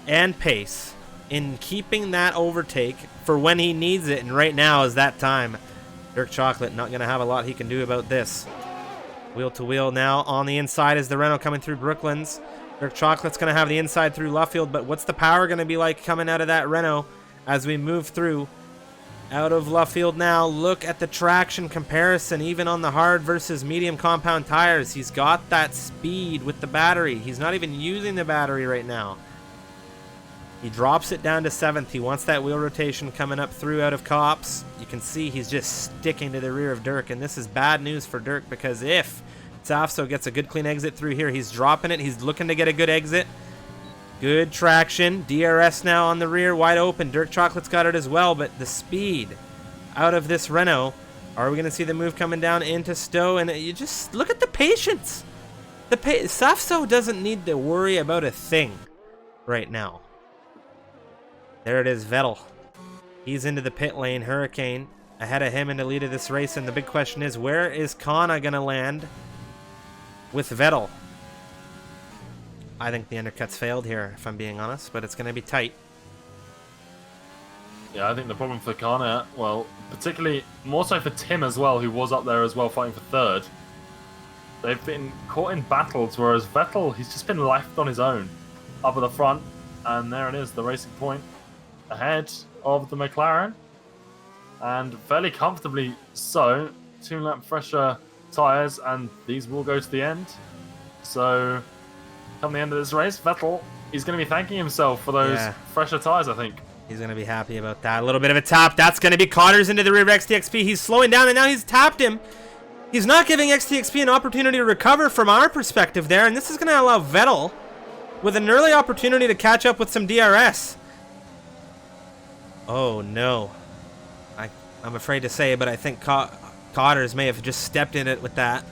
and pace in keeping that overtake for when he needs it, and right now is that time. Dirk Chocolate not going to have a lot he can do about this. Wheel to wheel now. On the inside is the Renault coming through Brooklands. Dirk Chocolate's going to have the inside through Luffield, but what's the power going to be like coming out of that Renault as we move through out of Luffield now? Look at the traction comparison, even on the hard versus medium compound tires. He's got that speed with the battery. He's not even using the battery right now. He drops it down to 7th. He wants that wheel rotation coming up through out of Cops. You can see he's just sticking to the rear of Dirk, and this is bad news for Dirk because if Safso gets a good clean exit through here, he's dropping it. He's looking to get a good exit. Good traction. DRS now on the rear, wide open. Dirk Chocolate's got it as well, but the speed out of this Renault. Are we going to see the move coming down into Stowe? And you just look at the patience. Safso doesn't need to worry about a thing right now. There it is, Vettel. He's into the pit lane. Hurricane ahead of him in the lead of this race. And the big question is, where is Kana going to land with Vettel? I think the undercut's failed here, if I'm being honest, but it's going to be tight. Yeah, I think the problem for Kana, well, particularly more so for Tim as well, who was up there as well fighting for 3rd. They've been caught in battles, whereas Vettel, he's just been left on his own up at the front. And there it is, the racing point ahead of the McLaren, and fairly comfortably so. 2-lap fresher tyres, and these will go to the end. So come the end of this race, Vettel, he's going to be thanking himself for those fresher tyres, I think. He's going to be happy about that. A little bit of a tap. That's going to be Cotters into the rear of XTXP. He's slowing down, and now he's tapped him. He's not giving XTXP an opportunity to recover from our perspective there, and this is going to allow Vettel with an early opportunity to catch up with some DRS. Oh no. I'm afraid to say, but I think Cotters may have just stepped in it with that.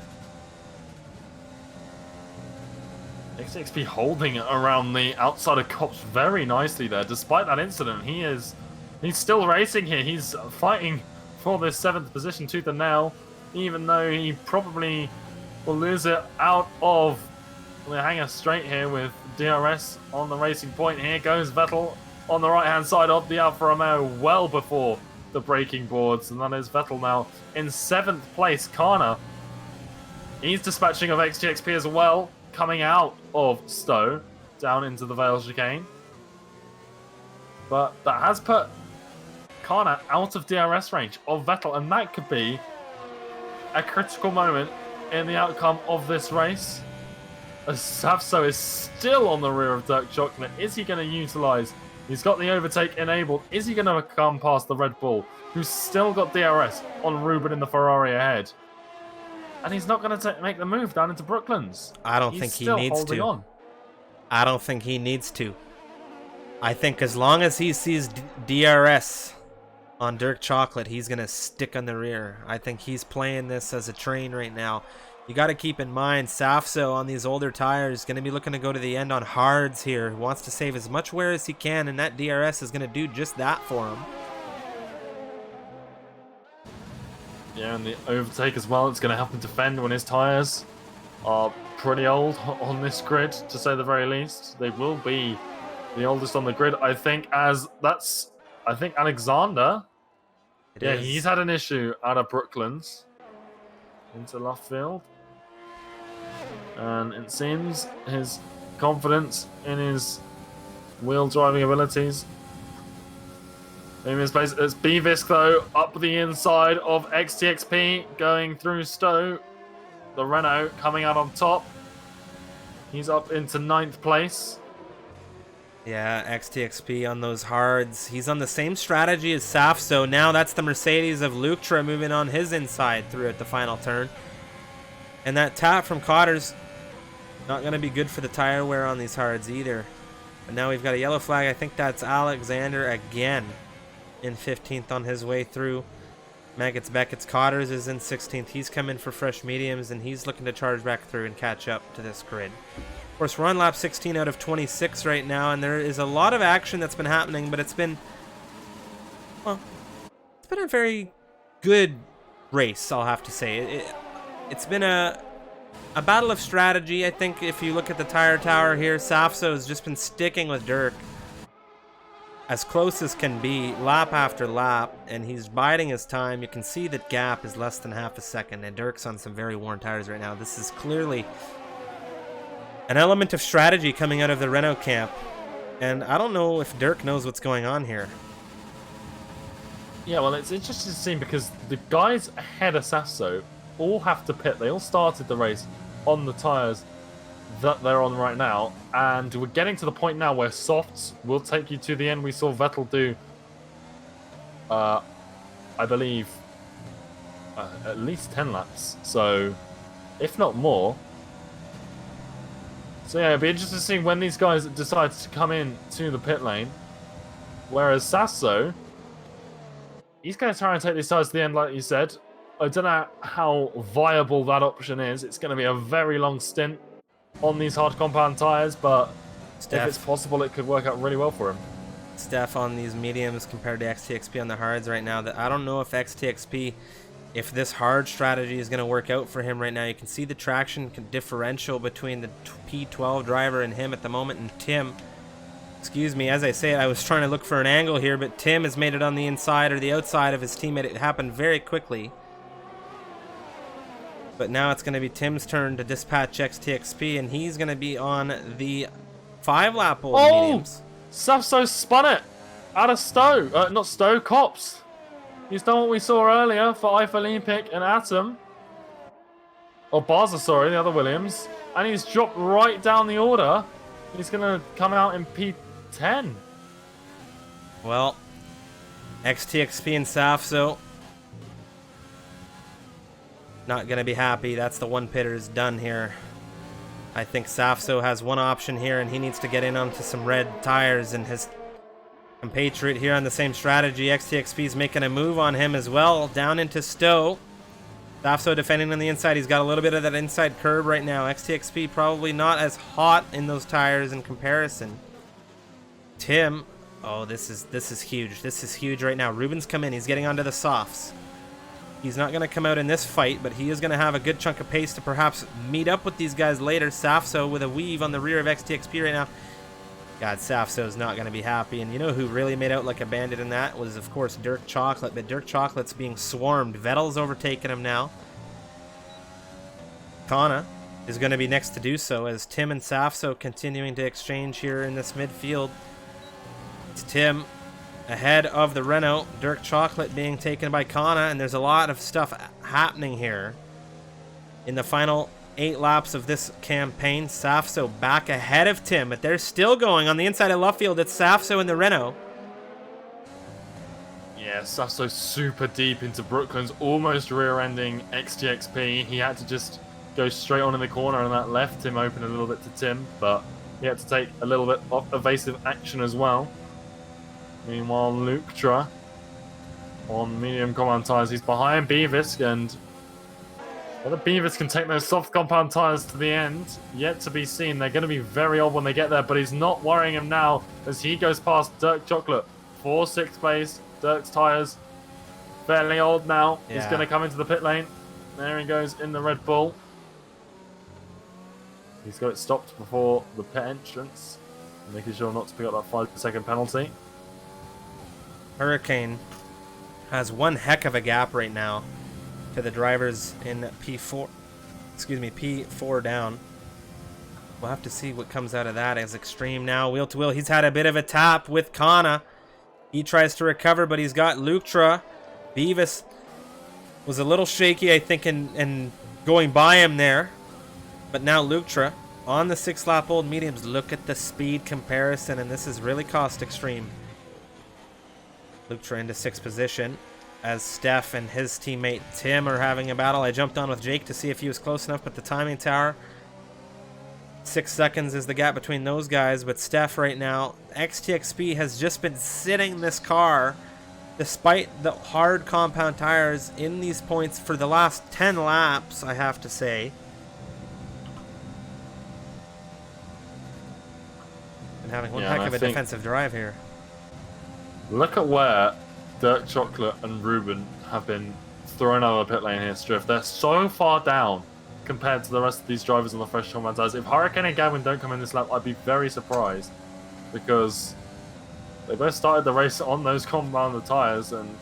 XXP holding around the outside of Cops very nicely there. Despite that incident, he's still racing here. He's fighting for this 7th position tooth and nail, even though he probably will lose it out of the hanger straight here with DRS on the racing point. Here goes Vettel on the right-hand side of the Alfa Romeo well before the braking boards, and that is Vettel now in 7th place. Kana, he's dispatching of XGXP as well, coming out of Stowe down into the Vale chicane. But that has put Kana out of DRS range of Vettel, and that could be a critical moment in the outcome of this race. As Safso is still on the rear of Dirk Chocolate. Is he going to utilise? He's got the overtake enabled. Is he going to come past the Red Bull, who's still got DRS on Ruben in the Ferrari ahead? And he's not going to make the move down into Brooklands. I don't think he needs to. I don't think he needs to. I think as long as he sees DRS on Dirk Chocolate, he's going to stick on the rear. I think he's playing this as a train right now. You got to keep in mind, Safso on these older tires is going to be looking to go to the end on hards here. He wants to save as much wear as he can, and that DRS is going to do just that for him. Yeah, and the overtake as well. It's going to help him defend when his tires are pretty old on this grid, to say the very least. They will be the oldest on the grid, I think, I think Alexander. He's had an issue out of Brooklands into left field. And it seems his confidence in his wheel driving abilities in his place. It's Beavis, though, up the inside of XTXP, going through Stowe. The Renault coming out on top. He's up into 9th place. Yeah, XTXP on those hards. He's on the same strategy as Safso. Now that's the Mercedes of Lutra moving on his inside through at the final turn. And that tap from Cotter's not going to be good for the tire wear on these hards either. But now we've got a yellow flag. I think that's Alexander again in 15th on his way through. Beckett's Cotters is in 16th. He's come in for fresh mediums, and he's looking to charge back through and catch up to this grid. Of course, we're on lap 16 out of 26 right now, and there is a lot of action that's been happening, but it's been, well, it's been a very good race, I'll have to say. It's been a battle of strategy. I think if you look at the tire tower here, Safso has just been sticking with Dirk as close as can be, lap after lap, and he's biding his time. You can see that gap is less than half a second, and Dirk's on some very worn tires right now. This is clearly an element of strategy coming out of the Renault camp, and I don't know if Dirk knows what's going on here. Yeah, well, it's interesting to see because the guys ahead of Sasso all have to pit. They all started the race on the tires that they're on right now, and we're getting to the point now where softs will take you to the end. We saw Vettel do, I believe, at least 10 laps, so if not more. So yeah, it'll be interesting to see when these guys decide to come in to the pit lane. Whereas Sasso, he's going to try and take these tires to the end, like you said. I don't know how viable that option is. It's going to be a very long stint on these hard compound tires, but if it's possible, it could work out really well for him. Steph on these mediums compared to XTXP on the hards right now. That I don't know if XTXP, if this hard strategy is going to work out for him right now. You can see the traction differential between the P12 driver and him at the moment, and Tim. Excuse me, as I say it, I was trying to look for an angle here, but Tim has made it on the inside or the outside of his teammate. It happened very quickly. But now it's going to be Tim's turn to dispatch XTXP, and he's going to be on the 5-lap old mediums. Safso spun it out of Stowe. Not Stowe, Cops. He's done what we saw earlier for IF Olympic and Atom. Or Barza, sorry, the other Williams. And he's dropped right down the order. He's going to come out in P10. Well, XTXP and Safso not going to be happy. That's the one pitter's done here. I think Safso has one option here, and he needs to get in onto some red tires, and his compatriot here on the same strategy. XTXP is making a move on him as well, down into Stowe. Safso defending on the inside. He's got a little bit of that inside curb right now. XTXP probably not as hot in those tires in comparison. Tim, oh, this is huge. This is huge right now. Ruben's come in. He's getting onto the softs. He's not going to come out in this fight, but he is going to have a good chunk of pace to perhaps meet up with these guys later. Safso with a weave on the rear of XTXP right now. God, Safso's not going to be happy. And you know who really made out like a bandit in that was, of course, Dirk Chocolate. But Dirk Chocolate's being swarmed. Vettel's overtaken him now. Kana is going to be next to do so as Tim and Safso continuing to exchange here in this midfield. It's Tim ahead of the Renault. Dirk Chocolate being taken by Kana, and there's a lot of stuff happening here in the final 8 laps of this campaign. Safso back ahead of Tim, but they're still going on the inside of left field. It's Safso and the Renault. Yeah, Safso super deep into Brooklands, almost rear-ending XTXP. He had to just go straight on in the corner, and that left him open a little bit to Tim, but He had to take a little bit of evasive action as well. Meanwhile, Luktra on medium compound tyres. He's behind Beavis, and whether Beavis can take those soft compound tyres to the end, yet to be seen. They're going to be very old when they get there, but he's not worrying him now as he goes past Dirk Chocolate. 4-6 place. Dirk's tyres fairly old now. Yeah. He's going to come into the pit lane. There he goes in the Red Bull. He's got it stopped before the pit entrance, making sure not to pick up that 5-second penalty. Hurricane has one heck of a gap right now to the drivers in P4. Excuse me, P4 down. We'll have to see what comes out of that as Extreme now. Wheel to wheel. He's had a bit of a tap with Kana. He tries to recover, but he's got Luktra. Beavis was a little shaky, I think, in going by him there. But now Luktra on the 6-lap old mediums. Look at the speed comparison, and this has really cost Extreme. Luktra into 6th position as Steph and his teammate Tim are having a battle. I jumped on with Jake to see if he was close enough, but the timing tower, 6 seconds is the gap between those guys. But Steph right now, XTXP has just been sitting this car despite the hard compound tires in these points for the last 10 laps, I have to say. And having one heck of a defensive drive here. Look at where Dirk Chocolate and Ruben have been thrown out of the pit lane here, Striff. They're so far down compared to the rest of these drivers on the fresh compound tires. If Hurricane and Gavin don't come in this lap, I'd be very surprised, because they both started the race on those compound tires and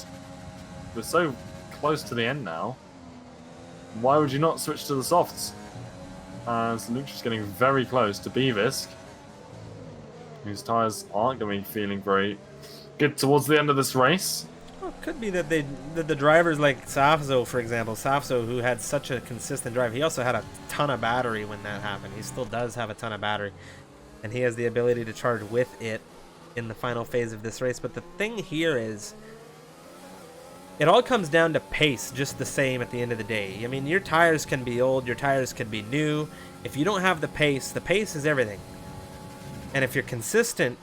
we're so close to the end now. Why would you not switch to the softs? As Luke's just getting very close to Beavis, whose tires aren't going to be feeling very good towards the end of this race. Well, it could be that the drivers like Safzo, for example, Safzo, who had such a consistent drive, he also had a ton of battery when that happened. He still does have a ton of battery, and he has the ability to charge with it in the final phase of this race. But the thing here is, it all comes down to pace just the same at the end of the day. I mean, your tires can be old, your tires can be new. If you don't have the pace is everything. And if you're consistent,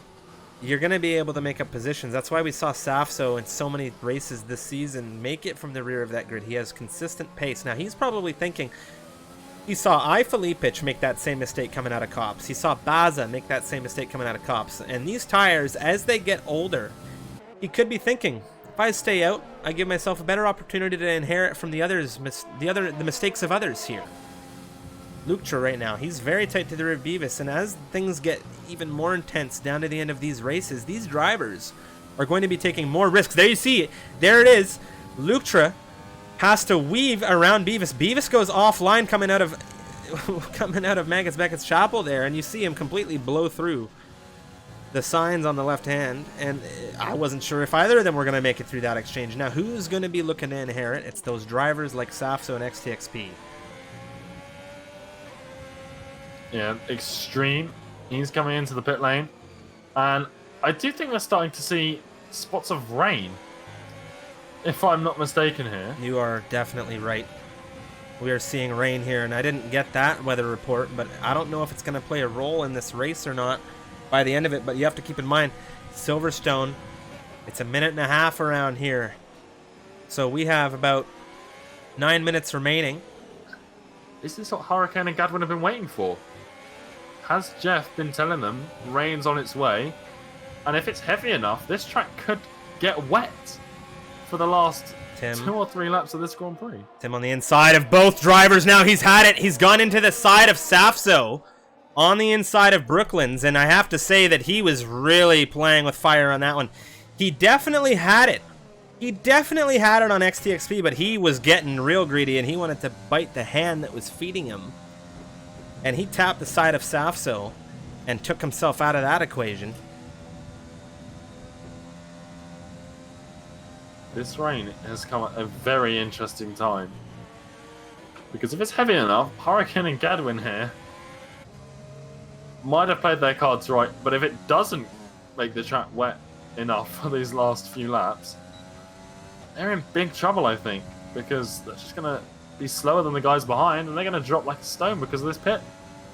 you're going to be able to make up positions. That's why we saw Safso in so many races this season make it from the rear of that grid. He has consistent pace. Now, he's probably thinking, he saw Filipich make that same mistake coming out of Cops. He saw Baza make that same mistake coming out of Cops. And these tires, as they get older, he could be thinking, if I stay out, I give myself a better opportunity to inherit from the mistakes of others here. Luktra right now, he's very tight to the rear of Beavis, and as things get even more intense down to the end of these races, these drivers are going to be taking more risks. There you see it. There it is. Luktra has to weave around Beavis. Beavis goes offline coming out of Magus Beckett's Chapel there, and you see him completely blow through the signs on the left hand, and I wasn't sure if either of them were going to make it through that exchange. Now, who's going to be looking to inherit? It's those drivers like Safso and XTXP. Yeah, Extreme. He's coming into the pit lane. And I do think we're starting to see spots of rain, if I'm not mistaken here. You are definitely right. We are seeing rain here, and I didn't get that weather report, but I don't know if it's going to play a role in this race or not by the end of it. But you have to keep in mind, Silverstone, it's a minute and a half around here. So we have about 9 minutes remaining. Is this what Hurricane and Gadwin have been waiting for? Has Jeff been telling them rain's on its way? And if it's heavy enough, this track could get wet for the last 2 or 3 laps of this Grand Prix. Tim on the inside of both drivers now. He's had it. He's gone into the side of Safso on the inside of Brooklands. And I have to say that he was really playing with fire on that one. He definitely had it. He definitely had it on XTXP, but he was getting real greedy, and he wanted to bite the hand that was feeding him. And he tapped the side of Safso and took himself out of that equation. This rain has come at a very interesting time. Because if it's heavy enough, Hurricane and Gadwin here might have played their cards right, but if it doesn't make the track wet enough for these last few laps, they're in big trouble, I think, because they're just going to be slower than the guys behind, and they're going to drop like a stone because of this pit.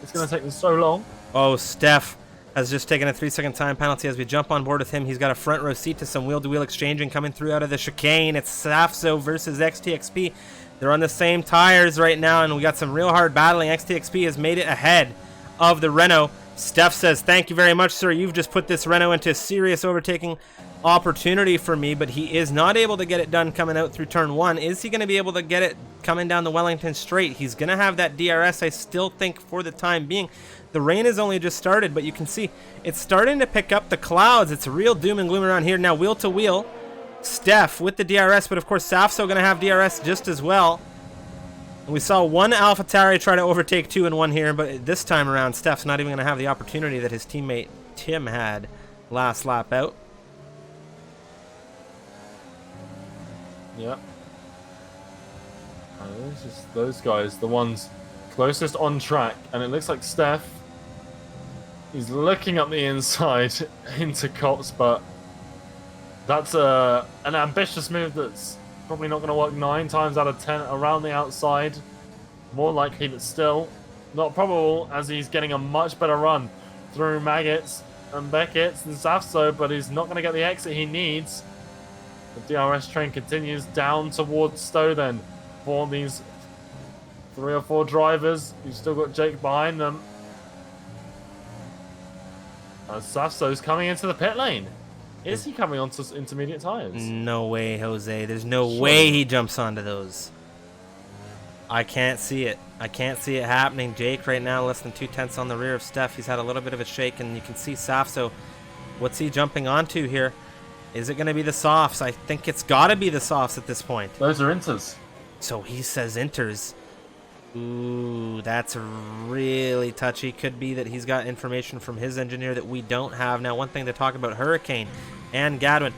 It's going to take them so long. Oh, Steph has just taken a 3-second time penalty as we jump on board with him. He's got a front row seat to some wheel-to-wheel exchanging coming through out of the chicane. It's Safso versus XTXP. They're on the same tires right now, and we got some real hard battling. XTXP has made it ahead of the Renault. Steph says, "Thank you very much, sir. You've just put this Renault into a serious overtaking opportunity for me," but he is not able to get it done coming out through turn 1. Is he going to be able to get it coming down the Wellington straight? He's going to have that DRS, I still think, for the time being. The rain has only just started, but you can see it's starting to pick up the clouds. It's real doom and gloom around here. Now wheel to wheel, Steph with the DRS, but of course Safso going to have DRS just as well. And we saw one AlphaTauri try to overtake 2 in 1 here, but this time around Steph's not even going to have the opportunity that his teammate Tim had last lap out. Yep. And it's just those guys, the ones closest on track, and it looks like Steph, he's looking up the inside into Cops, but that's an ambitious move that's probably not going to work 9 times out of 10 around the outside. More likely, but still not probable, as he's getting a much better run through Maggots and Beckett's than Safso, but he's not going to get the exit he needs. The DRS train continues down towards Stowe then for these 3 or 4 drivers. You've still got Jake behind them. As Safso's coming into the pit lane. Is he coming onto intermediate tyres? No way, Jose. There's no way he jumps onto those. I can't see it. I can't see it happening. Jake right now less than 2/10 on the rear of Steph. He's had a little bit of a shake, and you can see Safso. What's he jumping onto here? Is it going to be the softs? I think it's got to be the softs at this point. Those are inters. So he says inters. Ooh, that's really touchy. Could be that he's got information from his engineer that we don't have. Now, one thing to talk about, Hurricane and Gadwin.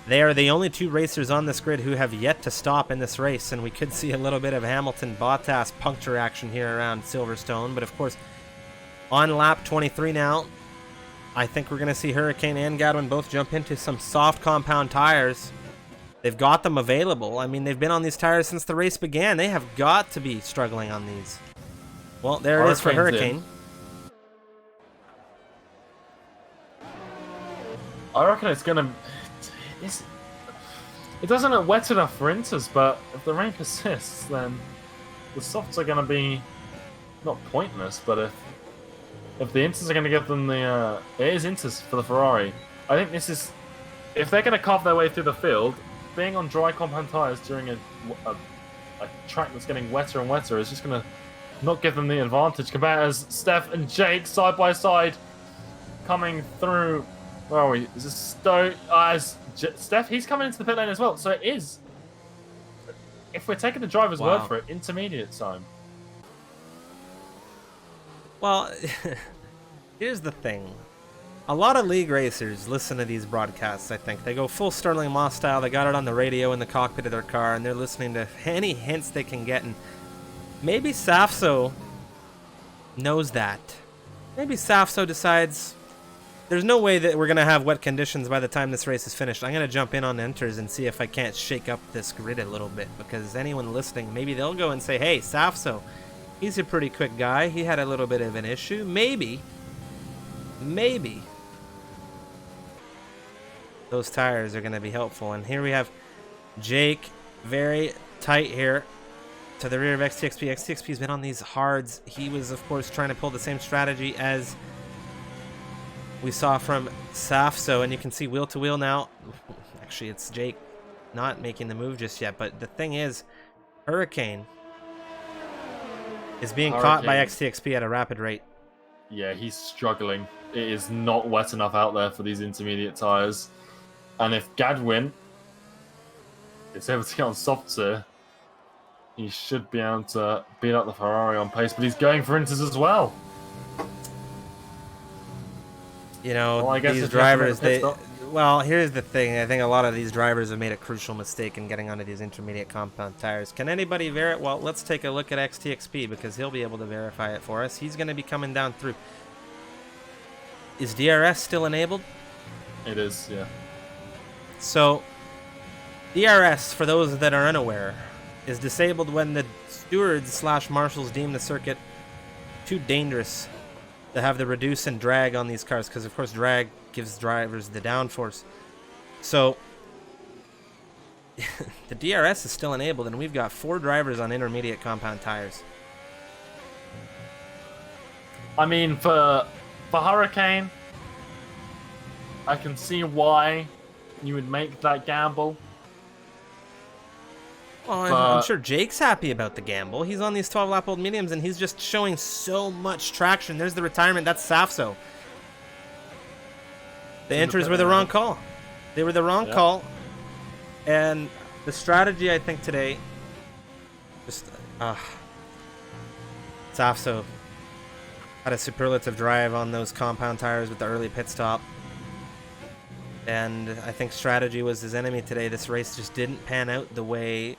They are the only 2 racers on this grid who have yet to stop in this race, and we could see a little bit of Hamilton-Bottas puncture action here around Silverstone. But, of course, on lap 23 now, I think we're going to see Hurricane and Gadwin both jump into some soft compound tires. They've got them available. I mean, they've been on these tires since the race began. They have got to be struggling on these. Well, there it is for Hurricane. I reckon it's going to... It doesn't look wet enough for inters, but if the rain persists, then the softs are going to be not pointless, but if the inters are going to give them the... it is inters for the Ferrari. I think this is... If they're going to carve their way through the field, being on dry compound tyres during a track that's getting wetter and wetter is just going to not give them the advantage. Compared as Steph and Jake side by side coming through... Where are we? Is this Stowe? Steph, he's coming into the pit lane as well. So it is, if we're taking the driver's word for it, intermediate time. Well, here's the thing. A lot of league racers listen to these broadcasts, I think. They go full Sterling Moss style. They got it on the radio in the cockpit of their car, and they're listening to any hints they can get. And maybe Safso knows that. Maybe Safso decides... There's no way that we're going to have wet conditions by the time this race is finished. I'm going to jump in on enters and see if I can't shake up this grid a little bit, because anyone listening, maybe they'll go and say, hey, Safso, he's a pretty quick guy. He had a little bit of an issue. Maybe those tires are going to be helpful. And here we have Jake very tight here to the rear of XTXP. XTXP's been on these hards. He was, of course, trying to pull the same strategy as we saw from Safso, and you can see wheel to wheel now. Actually, it's Jake not making the move just yet, but the thing is, Hurricane is being caught by XTXP at a rapid rate. Yeah, he's struggling. It is not wet enough out there for these intermediate tyres. And if Gadwin is able to get on softs here, he should be able to beat up the Ferrari on pace, but he's going for inters as well. You know, well, these drivers, well, here's the thing. I think a lot of these drivers have made a crucial mistake in getting onto these intermediate compound tires. Can anybody verify? Well, let's take a look at XTXP, because he'll be able to verify it for us. He's going to be coming down through. Is DRS still enabled? It is, yeah. So, DRS, for those that are unaware, is disabled when the stewards / marshals deem the circuit too dangerous to have the reduce and drag on these cars, because of course drag gives drivers the downforce. So the DRS is still enabled, and we've got 4 drivers on intermediate compound tires. I mean, for Hurricane, I can see why you would make that gamble. Well, I'm sure Jake's happy about the gamble. He's on these 12-lap-old mediums, and he's just showing so much traction. There's the retirement. That's Safso. The entries were the wrong call. They were the wrong call. And the strategy, I think, today, just Safso had a superlative drive on those compound tires with the early pit stop. And I think strategy was his enemy today. This race just didn't pan out the way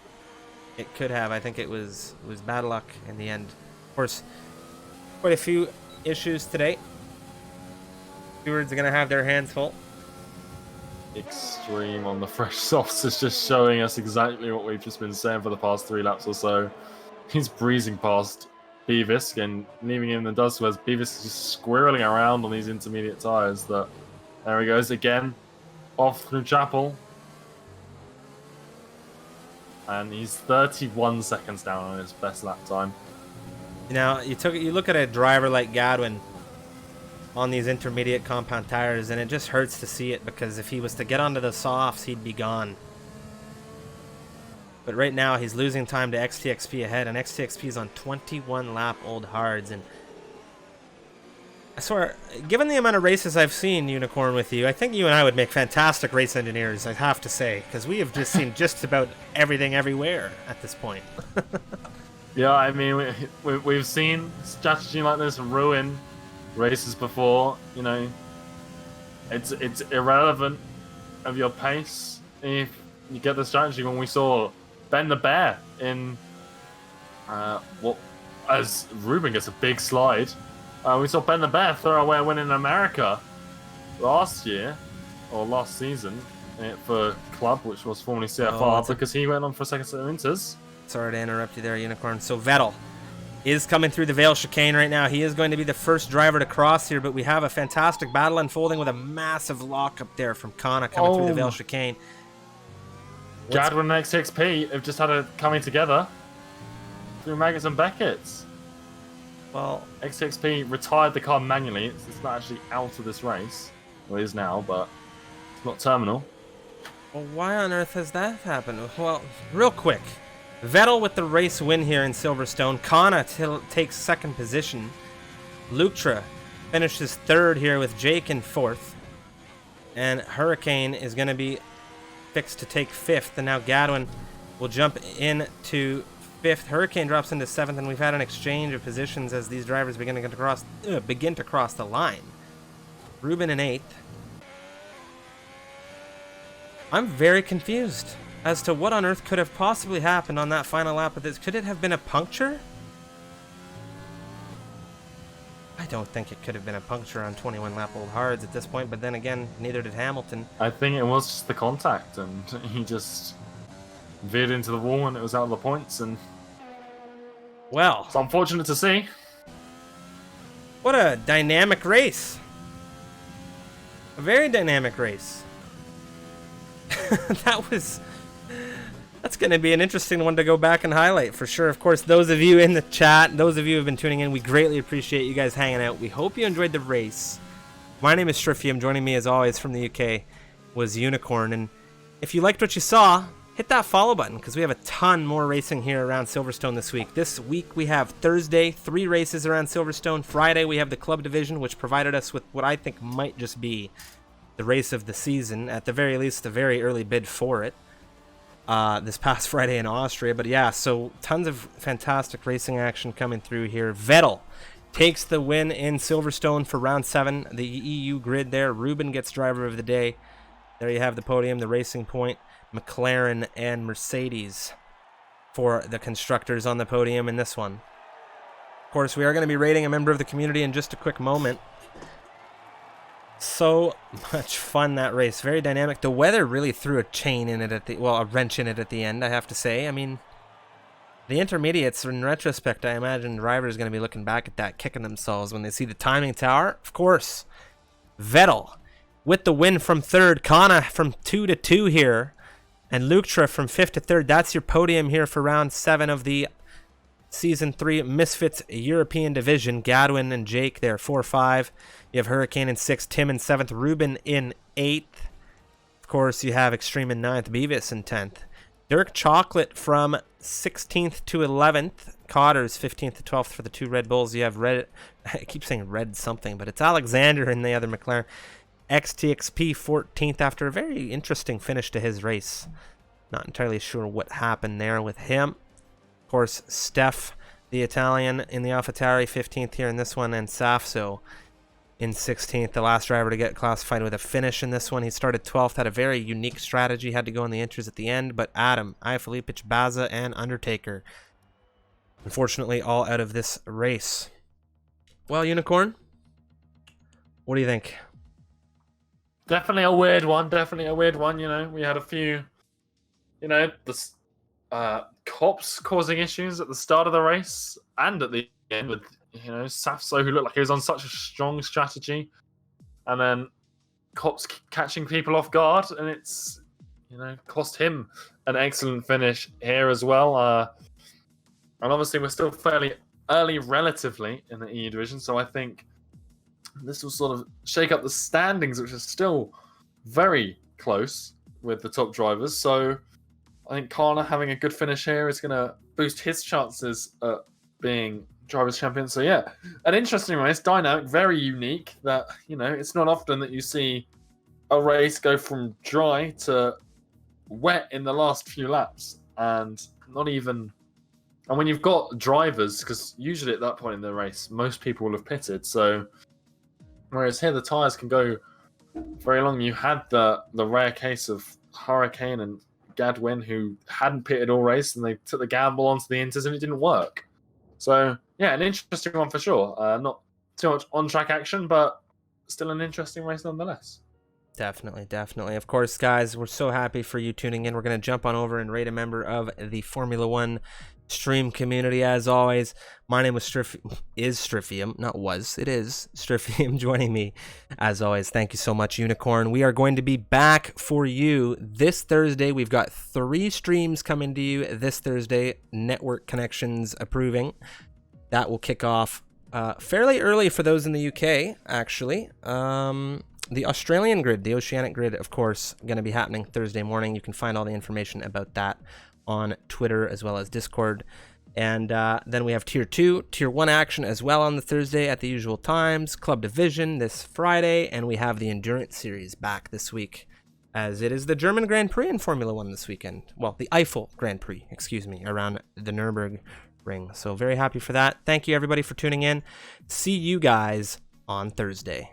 it could have. I think it was bad luck in the end. Of course, quite a few issues today. Stewards are going to have their hands full. Extreme on the fresh softs is just showing us exactly what we've just been saying for the past 3 laps or so. He's breezing past Beavis and leaving him in the dust, whereas Beavis is just squirreling around on these intermediate tyres. There he goes again, off through Chapel. And he's 31 seconds down on his best lap time. Now, you look at a driver like Gadwin on these intermediate compound tires, and it just hurts to see it, because if he was to get onto the softs, he'd be gone. But right now, he's losing time to XTXP ahead, and XTXP is on 21 lap old hards. And I swear, given the amount of races I've seen, Unicorn, with you, I think you and I would make fantastic race engineers, I have to say, because we have just seen just about everything everywhere at this point. Yeah, I mean, we've seen strategy like this ruin races before. You know, it's irrelevant of your pace if you get the strategy. When we saw Ben the Bear in as Ruben gets a big slide. We saw Ben the Bear throw away a win in America last year, or last season, for Club, which was formerly CFR, because he went on for a second set of Inters. Sorry to interrupt you there, Unicorn. So Vettel is coming through the Vale chicane right now. He is going to be the first driver to cross here, but we have a fantastic battle unfolding with a massive lock up there from Kana coming through the Vale chicane. Gadwin and XXP have just had a coming together through Maggots and Beckett's. Well, XXP retired the car manually. It's not actually out of this race. Well, it is now, but it's not terminal. Well, why on earth has that happened? Well, real quick. Vettel with the race win here in Silverstone. Kana takes second position. Lutra finishes third here with Jake in fourth. And Hurricane is going to be fixed to take fifth. And now Gadwin will jump into fifth. Hurricane drops into seventh, and we've had an exchange of positions as these drivers begin to cross the line. Ruben in eighth. I'm very confused as to what on earth could have possibly happened on that final lap of this. Could it have been a puncture? I don't think it could have been a puncture on 21 lap old hards at this point, but then again, neither did Hamilton. I think it was just the contact, and he just veered into the wall and it was out of the points, and well, it's unfortunate to see. What a dynamic race. A very dynamic race. That's going to be an interesting one to go back and highlight for sure. Of course, those of you in the chat, those of you who have been tuning in, we greatly appreciate you guys hanging out. We hope you enjoyed the race. My name is Strifium. Joining me as always from the UK was Unicorn. And if you liked what you saw, hit that follow button, because we have a ton more racing here around Silverstone this week. This week we have Thursday, 3 races around Silverstone. Friday we have the Club Division, which provided us with what I think might just be the race of the season, at the very least a very early bid for it, this past Friday in Austria. But yeah, so tons of fantastic racing action coming through here. Vettel takes the win in Silverstone for round 7, the EU grid there. Ruben gets driver of the day. There you have the podium, the Racing Point, McLaren, and Mercedes for the constructors on the podium in this one. Of course, we are going to be rating a member of the community in just a quick moment. So much fun, that race. Very dynamic. The weather really threw a chain in it a wrench in it at the end, I have to say. I mean, The intermediates, in retrospect, I imagine drivers are going to be looking back at that, kicking themselves when they see the timing tower. Of course, Vettel with the win from third, Kana from 2 to 2 here, and Luktra from 5th to 3rd. That's your podium here for round 7 of the Season 3 Misfits European Division. Gadwin and Jake there, 4-5. You have Hurricane in 6th, Tim in 7th, Ruben in 8th. Of course, you have Extreme in 9th, Beavis in 10th. Dirk Chocolate from 16th to 11th. Cotters 15th to 12th for the 2 Red Bulls. You have Red, I keep saying Red something, but it's Alexander in the other McLaren. XTXP 14th after a very interesting finish to his race. Not entirely sure what happened there with him. Of course, Steph, the Italian, in the AlphaTauri 15th here in this one, and Safso in 16th, the last driver to get classified with a finish in this one. He started 12th, had a very unique strategy, had to go in the inters at the end, but Adam, Ifalipich, Baza, and Undertaker, unfortunately, all out of this race. Well, Unicorn, what do you think? Definitely a weird one. You know, we had a few, you know, the cops causing issues at the start of the race and at the end with, you know, Safso, who looked like he was on such a strong strategy, and then cops catching people off guard, and it's, you know, cost him an excellent finish here as well. And obviously we're still fairly early relatively in the EU division, so I think this will sort of shake up the standings, which are still very close with the top drivers. So I think Kana having a good finish here is going to boost his chances at being drivers' champion. So yeah, an interesting race, dynamic, very unique. That, you know, it's not often that you see a race go from dry to wet in the last few laps, and not even. And when you've got drivers, because usually at that point in the race, most people will have pitted. So whereas here the tyres can go very long. You had the rare case of Hurricane and Gadwin, who hadn't pitted all race, and they took the gamble onto the inters and it didn't work. So yeah, an interesting one for sure. Not too much on-track action, but still an interesting race nonetheless. Definitely, definitely. Of course, guys, we're so happy for you tuning in. We're going to jump on over and rate a member of the Formula One stream community as always. My name was Strifium, not was, it is Strifium joining me as always. Thank you so much, Unicorn. We are going to be back for you this Thursday. We've got 3 streams coming to you this Thursday, network connections approving. That will kick off fairly early for those in the UK, actually. The Australian grid, the Oceanic grid, of course, going to be happening Thursday morning. You can find all the information about that on Twitter as well as Discord. And then we have Tier 2, Tier 1 action as well on the Thursday at the usual times. Club Division this Friday. And we have the Endurance Series back this week, as it is the German Grand Prix in Formula 1 this weekend. Well, the Eiffel Grand Prix, excuse me, around the Nürburgring. So very happy for that. Thank you, everybody, for tuning in. See you guys on Thursday.